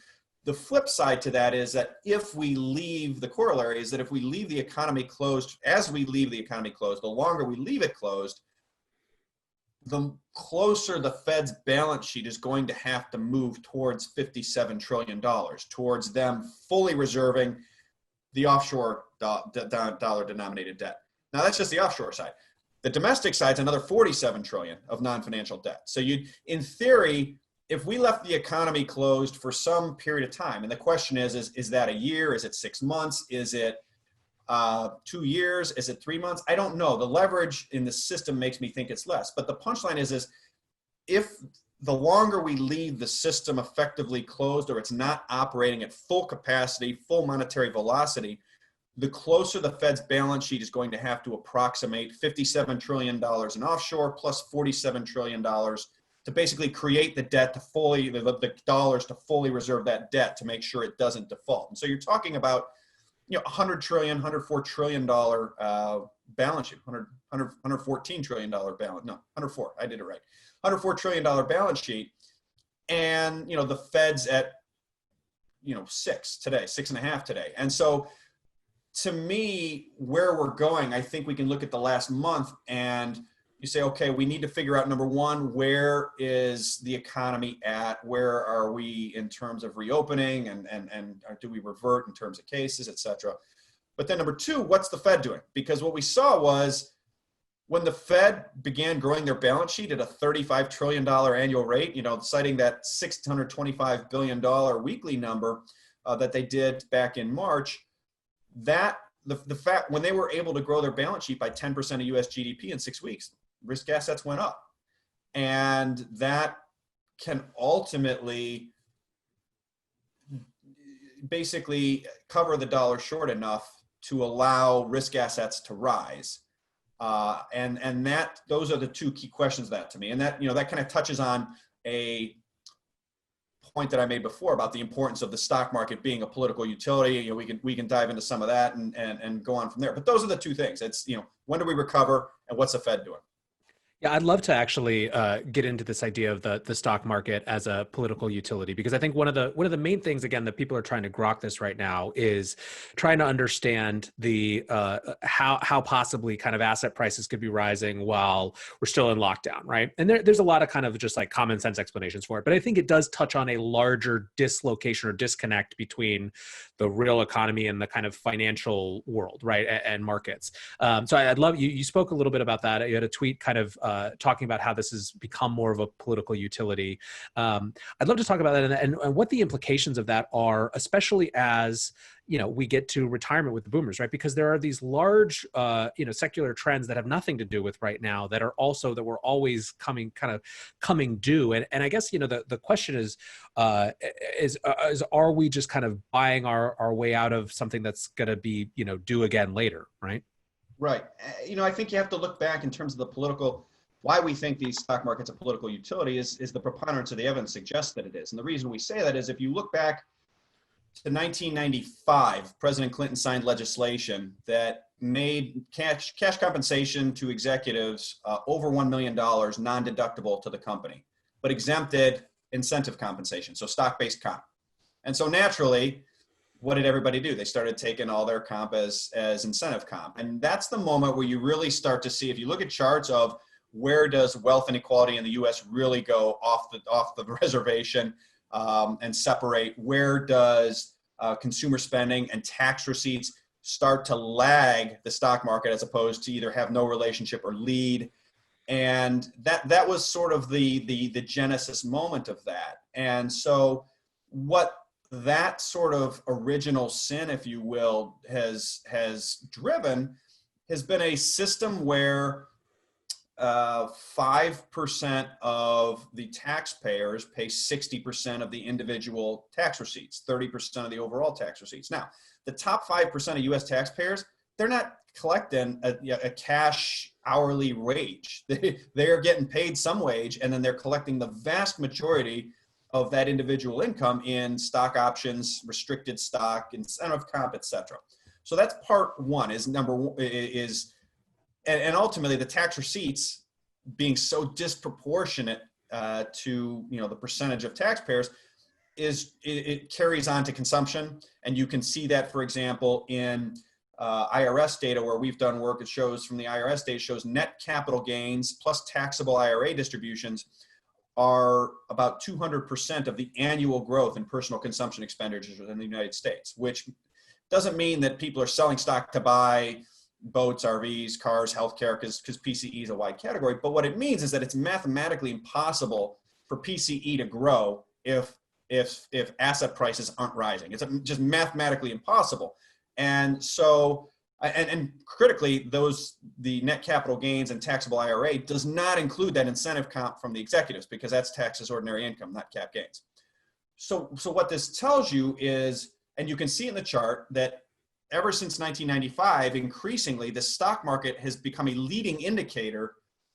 the flip side to that is that if we leave, the corollary is that if we leave the economy closed, as we leave the economy closed, the longer we leave it closed, the closer the Fed's balance sheet is going to have to move towards $57 trillion, towards them fully reserving the offshore dollar denominated debt. Now that's just the offshore side. The domestic side is another 47 trillion of non-financial debt. So in theory, if we left the economy closed for some period of time, and the question is that a year? Is it 6 months? Is it 2 years? Is it 3 months? I don't know. The leverage in the system makes me think it's less. But the punchline is if the longer we leave the system effectively closed, or it's not operating at full capacity, full monetary velocity, the closer the Fed's balance sheet is going to have to approximate $57 trillion in offshore plus $47 trillion to basically create the debt to fully, the dollars to fully reserve that debt to make sure it doesn't default. And so you're talking about, $100 trillion, $104 trillion balance sheet, $114 trillion balance, no, 104, I did it right. $104 trillion balance sheet. And, the Fed's at, 6 today, 6.5 today. And so to me, where we're going, I think we can look at the last month and you say, okay, we need to figure out, number one, where is the economy at? Where are we in terms of reopening and do we revert in terms of cases, et cetera? But then number two, what's the Fed doing? Because what we saw was when the Fed began growing their balance sheet at a $35 trillion annual rate, citing that $625 billion weekly number that they did back in March, that the fact when they were able to grow their balance sheet by 10% of US GDP in 6 weeks, risk assets went up. And that can ultimately basically cover the dollar short enough to allow risk assets to rise. And that those are the two key questions that to me. And that, that kind of touches on a point that I made before about the importance of the stock market being a political utility. We can dive into some of that and go on from there. But those are the two things. It's, when do we recover and what's the Fed doing? Yeah, I'd love to actually get into this idea of the stock market as a political utility, because I think one of the main things, again, that people are trying to grok this right now is trying to understand the how possibly kind of asset prices could be rising while we're still in lockdown, right? And there's a lot of kind of just like common sense explanations for it, but I think it does touch on a larger dislocation or disconnect between the real economy and the kind of financial world, right, and markets. So I'd love you spoke a little bit about that. You had a tweet kind of talking about how this has become more of a political utility. I'd love to talk about that and what the implications of that are, especially as we get to retirement with the boomers, right? Because there are these large, secular trends that have nothing to do with right now that are also that we're always coming due. And I guess the question is are we just kind of buying our way out of something that's going to be due again later, right? Right. I think you have to look back in terms of the political. Why we think the stock market's a political utility is the preponderance of the evidence suggests that it is. And the reason we say that is if you look back to 1995, President Clinton signed legislation that made cash compensation to executives over $1 million non-deductible to the company, but exempted incentive compensation, so stock-based comp. And so naturally, what did everybody do? They started taking all their comp as incentive comp. And that's the moment where you really start to see, if you look at charts of where does wealth inequality in the US really go off the reservation and separate, where does consumer spending and tax receipts start to lag the stock market as opposed to either have no relationship or lead. And that was sort of the genesis moment of that. And so what that sort of original sin, if you will, has driven has been a system where 5% of the taxpayers pay 60% of the individual tax receipts, 30% of the overall tax receipts. Now, the top 5% of US taxpayers, they're not collecting a cash hourly wage. They are getting paid some wage, and then they're collecting the vast majority of that individual income in stock options, restricted stock, incentive comp, et cetera. So that's part one, is number one, and ultimately the tax receipts being so disproportionate to the percentage of taxpayers it carries on to consumption. And you can see that, for example, in IRS data where we've done work. It shows from the IRS data shows net capital gains plus taxable IRA distributions are about 200% of the annual growth in personal consumption expenditures in the United States, which doesn't mean that people are selling stock to buy boats, RVs, cars, healthcare, because PCE is a wide category. But what it means is that it's mathematically impossible for PCE to grow if asset prices aren't rising. It's just mathematically impossible. And so, and critically, the net capital gains and taxable IRA does not include that incentive comp from the executives, because that's taxed as ordinary income, not cap gains. So what this tells you is, and you can see in the chart, that ever since 1995, increasingly, the stock market has become a leading indicator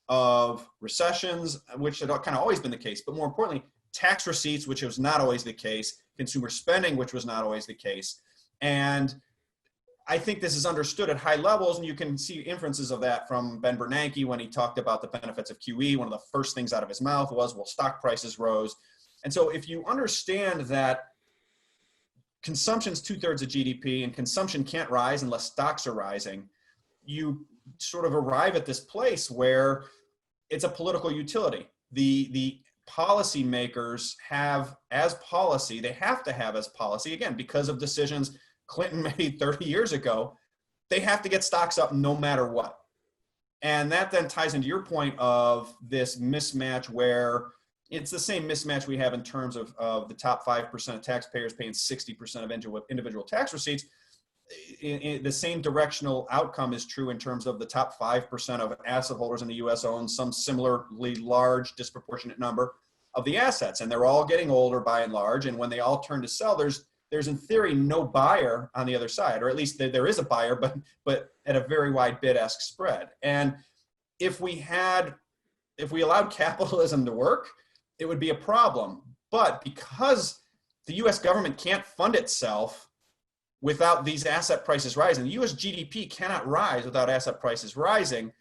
of recessions, which had kind of always been the case, but more importantly, tax receipts, which was not always the case, consumer spending, which was not always the case. And I think this is understood at high levels, and you can see inferences of that from Ben Bernanke when he talked about the benefits of QE. One of the first things out of his mouth was, well, stock prices rose. And so if you understand that consumption is 2/3 of GDP and consumption can't rise unless stocks are rising, you sort of arrive at this place where it's a political utility. The policymakers have as policy, they have to have as policy, again, because of decisions Clinton made 30 years ago, they have to get stocks up no matter what. And that then ties into your point of this mismatch, where it's the same mismatch we have in terms of the top 5% of taxpayers paying 60% of individual tax receipts. The same directional outcome is true in terms of the top 5% of asset holders in the US own some similarly large disproportionate number of the assets. And they're all getting older by and large. And when they all turn to sell, there's in theory no buyer on the other side, or at least there is a buyer, but at a very wide bid-ask spread. And if we allowed capitalism to work, it would be a problem. But because the US government can't fund itself without these asset prices rising, the US GDP cannot rise without asset prices rising,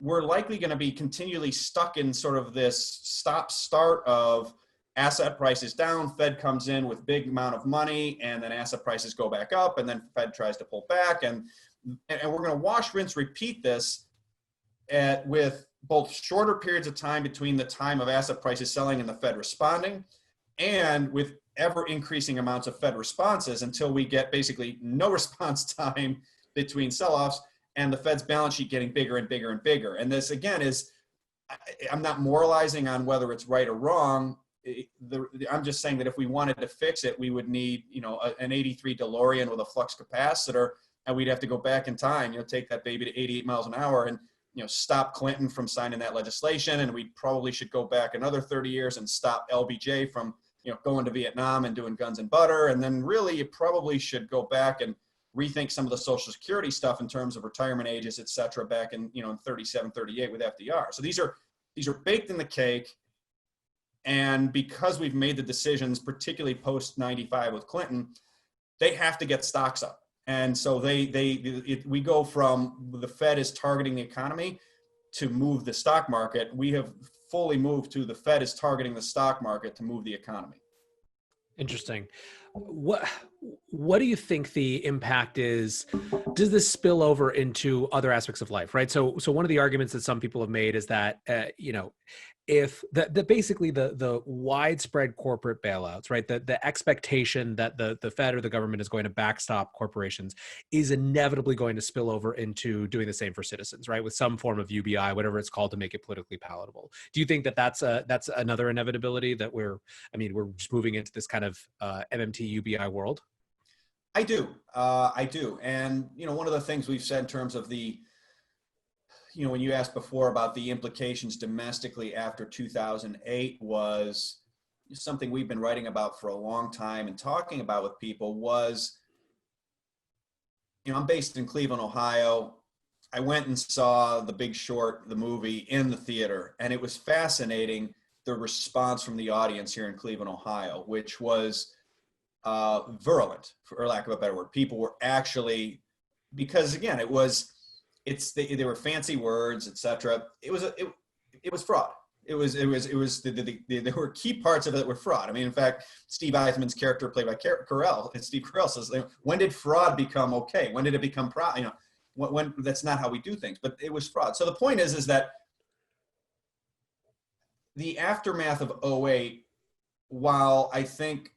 we're likely going to be continually stuck in sort of this stop-start of asset prices down, Fed comes in with big amount of money, and then asset prices go back up, and then Fed tries to pull back. And we're going to wash, rinse, repeat this with both shorter periods of time between the time of asset prices selling and the Fed responding, and with ever increasing amounts of Fed responses until we get basically no response time between sell-offs and the Fed's balance sheet getting bigger and bigger and bigger. And this, again, is, I'm not moralizing on whether it's right or wrong. I'm just saying that if we wanted to fix it, we would need, an 83 DeLorean with a flux capacitor, and we'd have to go back in time, take that baby to 88 miles an hour and, stop Clinton from signing that legislation. And we probably should go back another 30 years and stop LBJ from, going to Vietnam and doing guns and butter. And then really you probably should go back and rethink some of the Social Security stuff in terms of retirement ages, et cetera, back in, in 37, 38 with FDR. So these are baked in the cake. And because we've made the decisions, particularly post 95 with Clinton, they have to get stocks up. And so we go from the Fed is targeting the economy to move the stock market. We have fully moved to the Fed is targeting the stock market to move the economy. Interesting. What do you think the impact is? Does this spill over into other aspects of life, right? So one of the arguments that some people have made is that, if basically the widespread corporate bailouts, right, the expectation that the Fed or the government is going to backstop corporations is inevitably going to spill over into doing the same for citizens, right, with some form of UBI, whatever it's called, to make it politically palatable. Do you think that that's another inevitability, that we're just moving into this kind of MMT UBI world? I do. And one of the things we've said in terms of the when you asked before about the implications domestically after 2008 was something we've been writing about for a long time and talking about with people was, I'm based in Cleveland, Ohio. I went and saw The Big Short, the movie, in the theater, and it was fascinating, the response from the audience here in Cleveland, Ohio, which was virulent, for lack of a better word. People were actually, because again, they were fancy words, etc. It was fraud. There were key parts of it that were fraud. I mean, in fact, Steve Eisman's character played by Steve Carell says, when did fraud become okay? When did it become when that's not how we do things, but it was fraud. So the point is that the aftermath of '08, while I think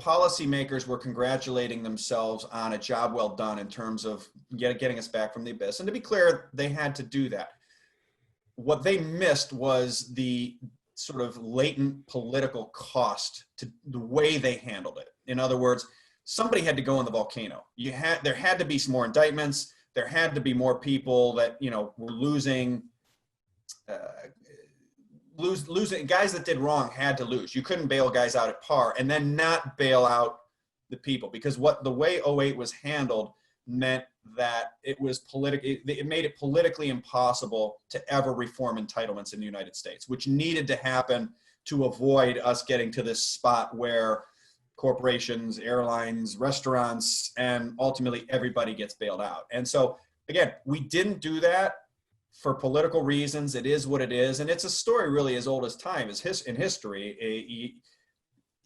policymakers were congratulating themselves on a job well done in terms of getting us back from the abyss, and to be clear, they had to do that. What they missed was the sort of latent political cost to the way they handled it. In other words, somebody had to go in the volcano. There had to be some more indictments. There had to be more people that were losing. Guys that did wrong had to lose. You couldn't bail guys out at par and then not bail out the people, because the way '08 was handled meant that it made it politically impossible to ever reform entitlements in the United States, which needed to happen to avoid us getting to this spot where corporations, airlines, restaurants, and ultimately everybody gets bailed out. And so again, we didn't do that for political reasons. It is what it is. And it's a story really as old as time, in history.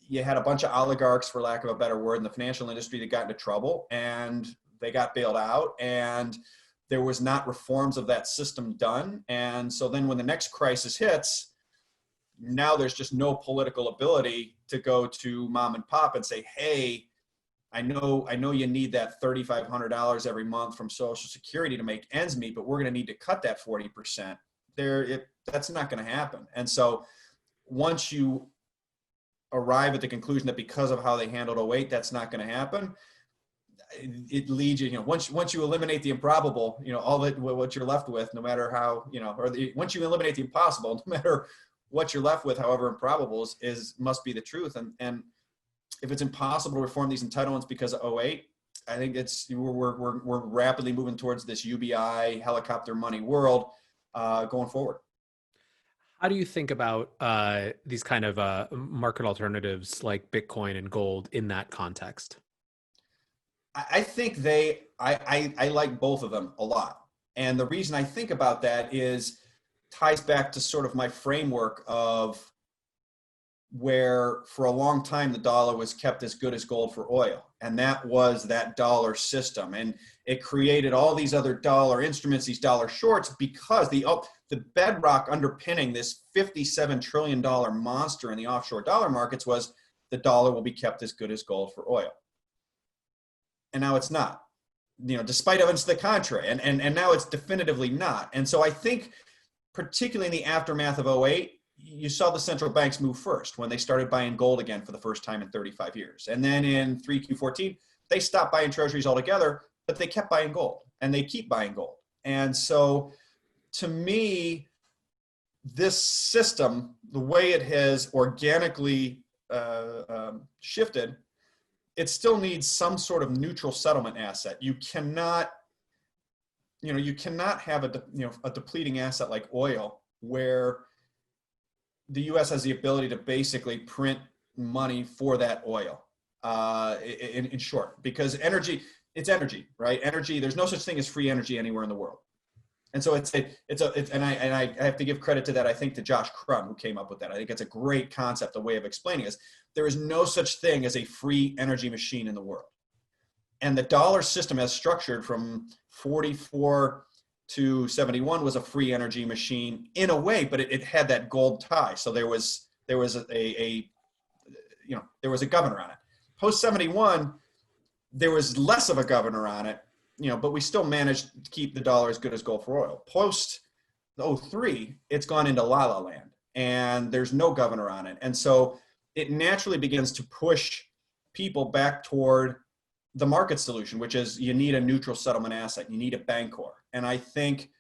You had a bunch of oligarchs, for lack of a better word, in the financial industry that got into trouble, and they got bailed out, and there was not reforms of that system done. And so then when the next crisis hits, now there's just no political ability to go to mom and pop and say, hey, I know you need that $3,500 every month from Social Security to make ends meet, but we're going to need to cut that 40%. That's not going to happen. And so once you arrive at the conclusion that because of how they handled '08, that's not going to happen, it leads you, once you eliminate the improbable, all that what you're left with, no matter how, once you eliminate the impossible, no matter what you're left with, however improbable, must be the truth. And if it's impossible to reform these entitlements because of '08, I think we're rapidly moving towards this UBI helicopter money world going forward. How do you think about these kind of market alternatives like Bitcoin and gold in that context? I think I like both of them a lot. And the reason I think about that ties back to sort of my framework of where for a long time the dollar was kept as good as gold for oil. And that was that dollar system. And it created all these other dollar instruments, these dollar shorts, because the bedrock underpinning this $57 trillion monster in the offshore dollar markets was the dollar will be kept as good as gold for oil. And now it's not, despite evidence to the contrary. And now it's definitively not. And so I think, particularly in the aftermath of '08, you saw the central banks move first when they started buying gold again for the first time in 35 years. And then in 3Q14, they stopped buying treasuries altogether, but they kept buying gold, and they keep buying gold. And so to me, this system, the way it has organically shifted, it still needs some sort of neutral settlement asset. You cannot have a depleting asset like oil, where the U.S. has the ability to basically print money for that oil. In short, because it's energy, right? Energy. There's no such thing as free energy anywhere in the world. And so I have to give credit to that, I think, to Josh Crum, who came up with that. I think it's a great concept, a way of explaining it. There is no such thing as a free energy machine in the world. And the dollar system as structured from 44 to 71 was a free energy machine in a way, but it had that gold tie. So there was a governor on it. Post 71, there was less of a governor on it, but we still managed to keep the dollar as good as gold for oil. Post 03, it's gone into la-la land, and there's no governor on it. And so it naturally begins to push people back toward the market solution, which is you need a neutral settlement asset. You need a bancor. And I think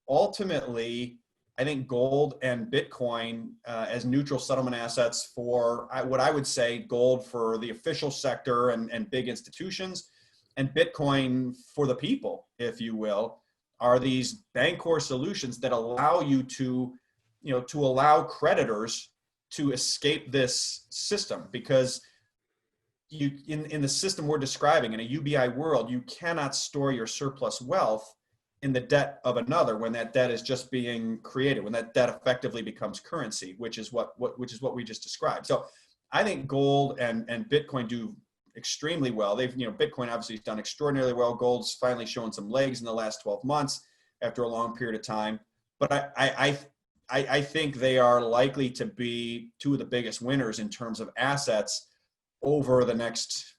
ultimately, I think gold and Bitcoin as neutral settlement assets for what I would say gold for the official sector and big institutions, and Bitcoin for the people, if you will, are these bancor solutions that allow you to, to allow creditors to escape this system, because you in the system we're describing in a UBI world, you cannot store your surplus wealth in the debt of another when that debt is just being created, when that debt effectively becomes currency, which is what we just described. So I think gold and Bitcoin do extremely well. They've, Bitcoin obviously has done extraordinarily well. Gold's finally shown some legs in the last 12 months after a long period of time. But I think they are likely to be two of the biggest winners in terms of assets over the next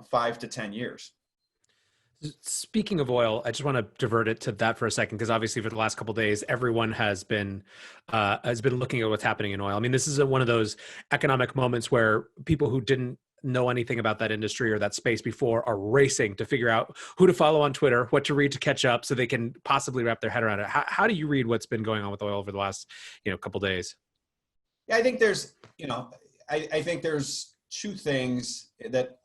5 to 10 years. Speaking of oil, I just want to divert it to that for a second, because obviously for the last couple of days, everyone has been looking at what's happening in oil. I mean, this is one of those economic moments where people who didn't know anything about that industry or that space before are racing to figure out who to follow on Twitter, what to read to catch up, so they can possibly wrap their head around it. How do you read what's been going on with oil over the last couple of days? Yeah, I think there's I think there's two things that,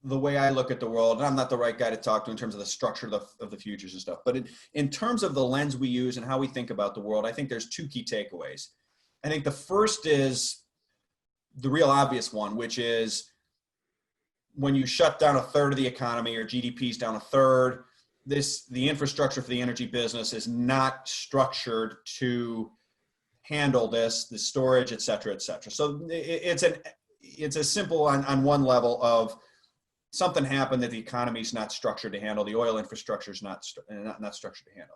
the way I look at the world, and I'm not the right guy to talk to in terms of the structure of the futures and stuff, but in terms of the lens we use and how we think about the world, I think there's two key takeaways. I think the first is the real obvious one, which is when you shut down a third of the economy, or GDP is down a third, the infrastructure for the energy business is not structured to handle the storage, et cetera, et cetera. So it's a simple on one level of, something happened that the economy is not structured to handle. The oil infrastructure is not structured to handle.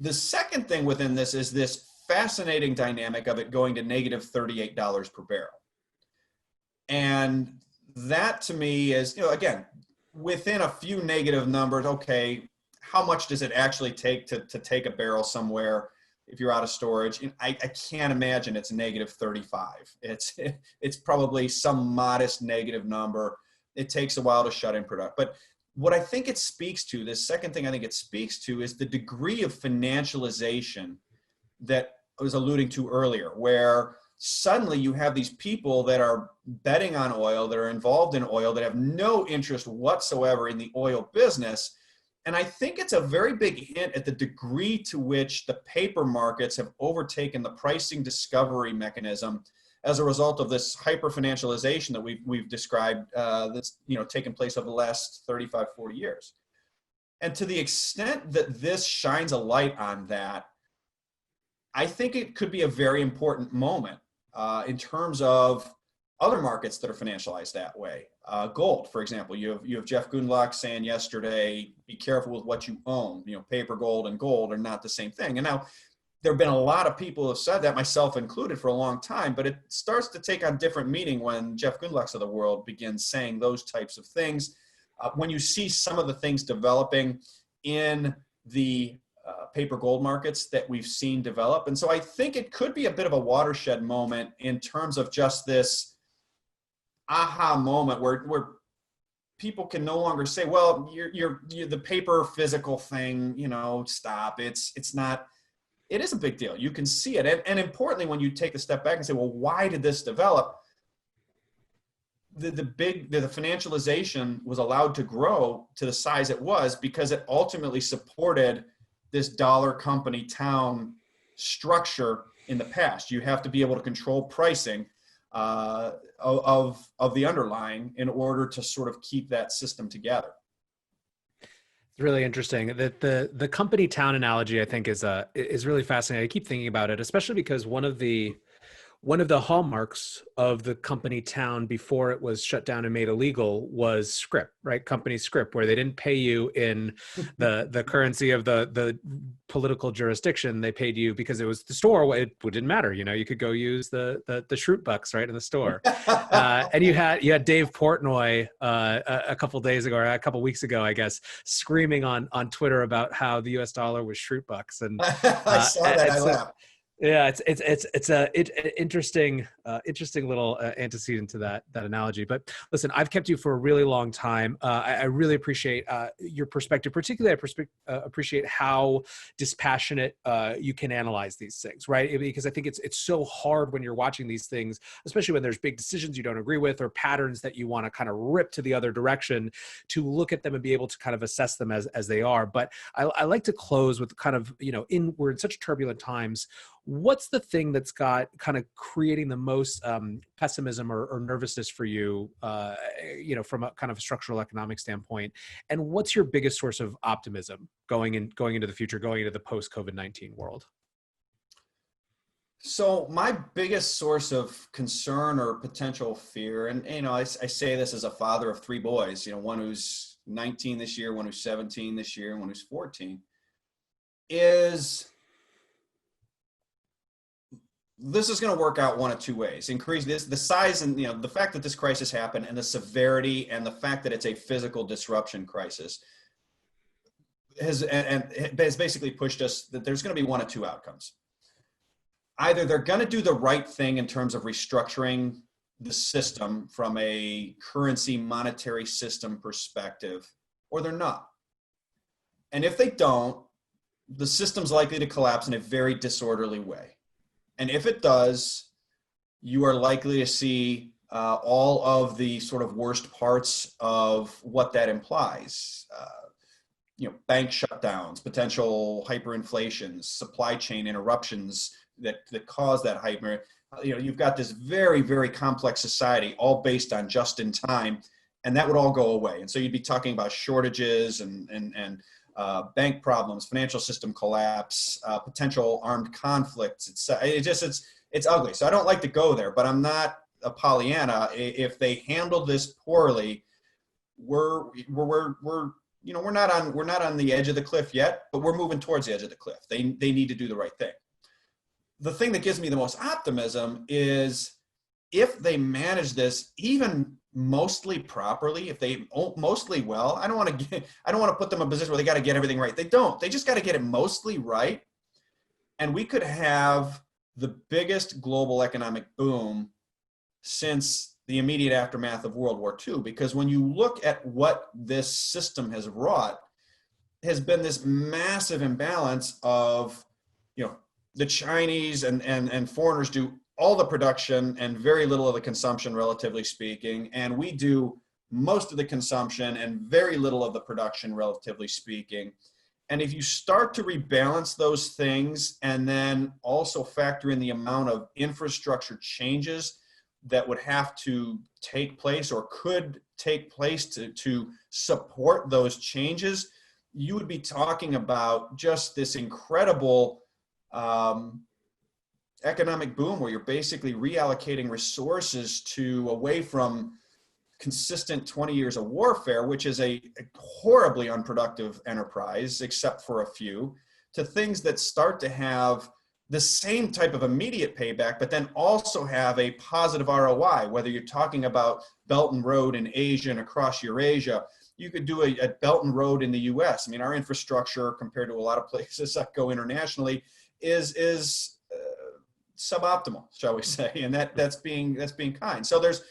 The second thing within this is this fascinating dynamic of it going to negative $38 per barrel. And that to me is, again, within a few negative numbers, okay, how much does it actually take to take a barrel somewhere if you're out of storage? I can't imagine it's negative 35. It's probably some modest negative number. It takes a while to shut in product. But what I think it speaks to, the second thing I think it speaks to, is the degree of financialization that I was alluding to earlier, where suddenly you have these people that are betting on oil, that are involved in oil, that have no interest whatsoever in the oil business. And I think it's a very big hint at the degree to which the paper markets have overtaken the pricing discovery mechanism as a result of this hyper-financialization that we've described that's taken place over the last 35, 40 years. And to the extent that this shines a light on that, I think it could be a very important moment in terms of other markets that are financialized that way. Gold, for example, you have Jeff Gundlach saying yesterday, be careful with what you own. Paper gold and gold are not the same thing. And now, there have been a lot of people who have said that, myself included, for a long time, but it starts to take on different meaning when Jeff Gundlachs of the world begins saying those types of things. When you see some of the things developing in the paper gold markets that we've seen develop. And so I think it could be a bit of a watershed moment in terms of just this aha moment where people can no longer say, well, you're the paper physical thing, stop. It's not. It is a big deal. You can see it. And importantly, when you take a step back and say, well, why did this develop? The financialization was allowed to grow to the size it was because it ultimately supported this dollar company town structure in the past. You have to be able to control pricing of the underlying in order to sort of keep that system together. It's really interesting that the company town analogy, I think, is really fascinating. I keep thinking about it, especially because one of the hallmarks of the company town before it was shut down and made illegal was scrip, right? Company scrip, where they didn't pay you in the currency of the political jurisdiction. They paid you because it was the store. It didn't matter, you could go use the Schrute bucks right in the store. And you had Dave Portnoy a couple days ago, or a couple weeks ago, I guess, screaming on Twitter about how the US dollar was Schrute bucks. And I saw that. I laughed. Yeah, it's interesting interesting little antecedent to that analogy. But listen, I've kept you for a really long time. I really appreciate your perspective. Particularly, appreciate how dispassionate you can analyze these things, right? Because I think it's so hard when you're watching these things, especially when there's big decisions you don't agree with or patterns that you want to kind of rip to the other direction, to look at them and be able to kind of assess them as they are. But I like to close with kind of, we're in such turbulent times. What's the thing that's got kind of creating the most pessimism or nervousness for you, from a kind of structural economic standpoint? And what's your biggest source of optimism going into the future, going into the post-COVID-19 world? So my biggest source of concern or potential fear, and I say this as a father of three boys, one who's 19 this year, one who's 17 this year, and one who's 14, is this is going to work out one of two ways. Increase the size and the fact that this crisis happened, and the severity, and the fact that it's a physical disruption crisis has basically pushed us that there's going to be one of two outcomes. Either they're going to do the right thing in terms of restructuring the system from a currency monetary system perspective, or they're not. And if they don't, the system's likely to collapse in a very disorderly way. And if it does, you are likely to see all of the sort of worst parts of what that implies. Bank shutdowns, potential hyperinflations, supply chain interruptions that cause that hyper. You've got this very, very complex society, all based on just in time, and that would all go away. And so you'd be talking about shortages and bank problems, financial system collapse, potential armed conflicts. It's ugly. So I don't like to go there, but I'm not a Pollyanna. If they handle this poorly, we're not on the edge of the cliff yet, but we're moving towards the edge of the cliff. They need to do the right thing. The thing that gives me the most optimism is if they manage this even mostly properly, if they mostly well. I don't want to put them in a position where they got to get everything right. They don't. They just got to get it mostly right, and we could have the biggest global economic boom since the immediate aftermath of World War II. Because when you look at what this system has wrought, has been this massive imbalance of, the Chinese and foreigners do all the production and very little of the consumption, relatively speaking. And we do most of the consumption and very little of the production, relatively speaking. And if you start to rebalance those things and then also factor in the amount of infrastructure changes that would have to take place or could take place to support those changes, you would be talking about just this incredible economic boom where you're basically reallocating resources away from consistent 20 years of warfare, which is a horribly unproductive enterprise, except for a few, to things that start to have the same type of immediate payback, but then also have a positive ROI, whether you're talking about Belt and Road in Asia and across Eurasia. You could do a Belt and Road in the US. I mean, our infrastructure compared to a lot of places that go internationally is suboptimal, shall we say, and that's being kind. So there's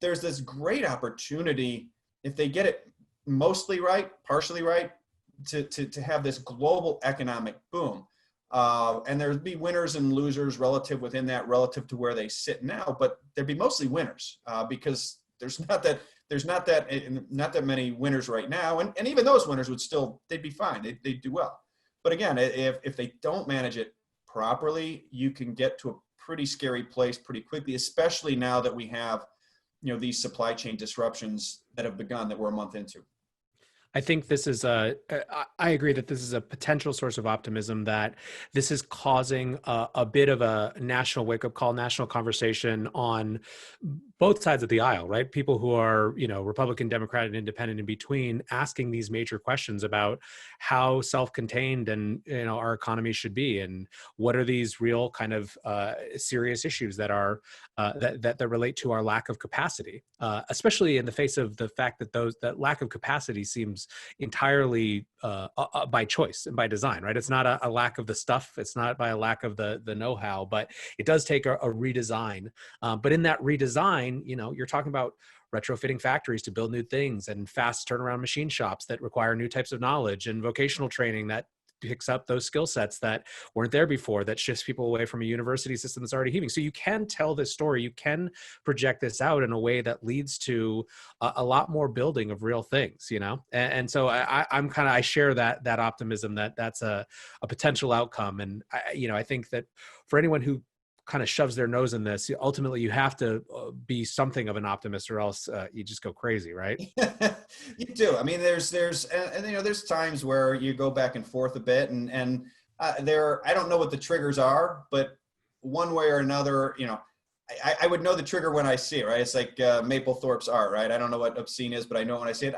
this great opportunity if they get it mostly right, partially right, to have this global economic boom. And there'd be winners and losers relative to where they sit now, but there'd be mostly winners because there's not that many winners right now, and even those winners they'd be fine, they'd do well. But again, if they don't manage it properly, you can get to a pretty scary place pretty quickly, especially now that we have these supply chain disruptions that have begun that we're a month into. I think I agree that this is a potential source of optimism, that this is causing a bit of a national wake-up call, national conversation on both sides of the aisle, right? People who are, Republican, Democrat, and independent in between, asking these major questions about how self-contained and our economy should be, and what are these real kind of serious issues that are that relate to our lack of capacity, especially in the face of the fact that that lack of capacity seems entirely by choice and by design, right? It's not a lack of the stuff, it's not by a lack of the know-how, but it does take a redesign. But in that redesign, you're talking about retrofitting factories to build new things, and fast turnaround machine shops that require new types of knowledge, and vocational training that picks up those skill sets that weren't there before, that shifts people away from a university system that's already heaving. So you can tell this story, you can project this out in a way that leads to a lot more building of real things, and so I share that optimism that that's a potential outcome. And I think that for anyone who kind of shoves their nose in this, ultimately you have to be something of an optimist, or else you just go crazy, right? You do. I mean, there's times where you go back and forth a bit, and I don't know what the triggers are, but one way or another, I would know the trigger when I see it, right? It's like Mapplethorpe's art, right? I don't know what obscene is, but I know when I see it.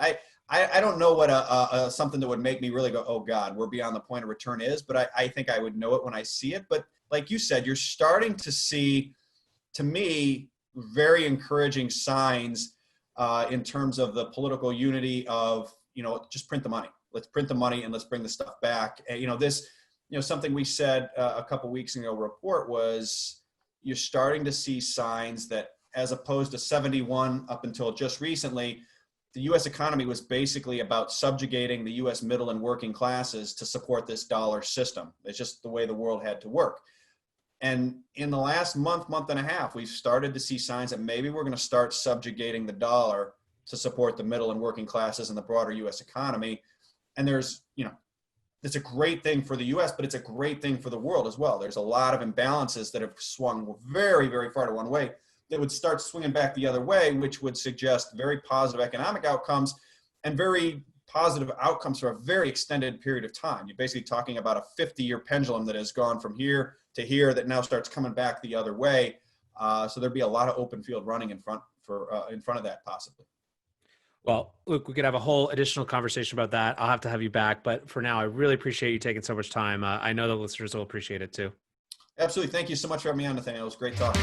I don't know what something that would make me really go, oh God, we're beyond the point of return is, but I think I would know it when I see it. But like you said, you're starting to see, to me, very encouraging signs in terms of the political unity of, just print the money. Let's print the money and let's bring the stuff back. Something we said a couple weeks ago report was, you're starting to see signs that, as opposed to 71 up until just recently, the U.S. economy was basically about subjugating the U.S. middle and working classes to support this dollar system. It's just the way the world had to work. And in the last month and a half, we've started to see signs that maybe we're going to start subjugating the dollar to support the middle and working classes and the broader U.S. economy. And it's a great thing for the U.S., but it's a great thing for the world as well. There's a lot of imbalances that have swung very, very far to one way that would start swinging back the other way, which would suggest very positive economic outcomes and very positive outcomes for a very extended period of time. You're basically talking about a 50-year pendulum that has gone from here to here that now starts coming back the other way. So there'd be a lot of open field running in front of that possibly. Well, Luke, we could have a whole additional conversation about that. I'll have to have you back, but for now, I really appreciate you taking so much time. I know the listeners will appreciate it too. Absolutely. Thank you so much for having me on, Nathaniel. It was great talking.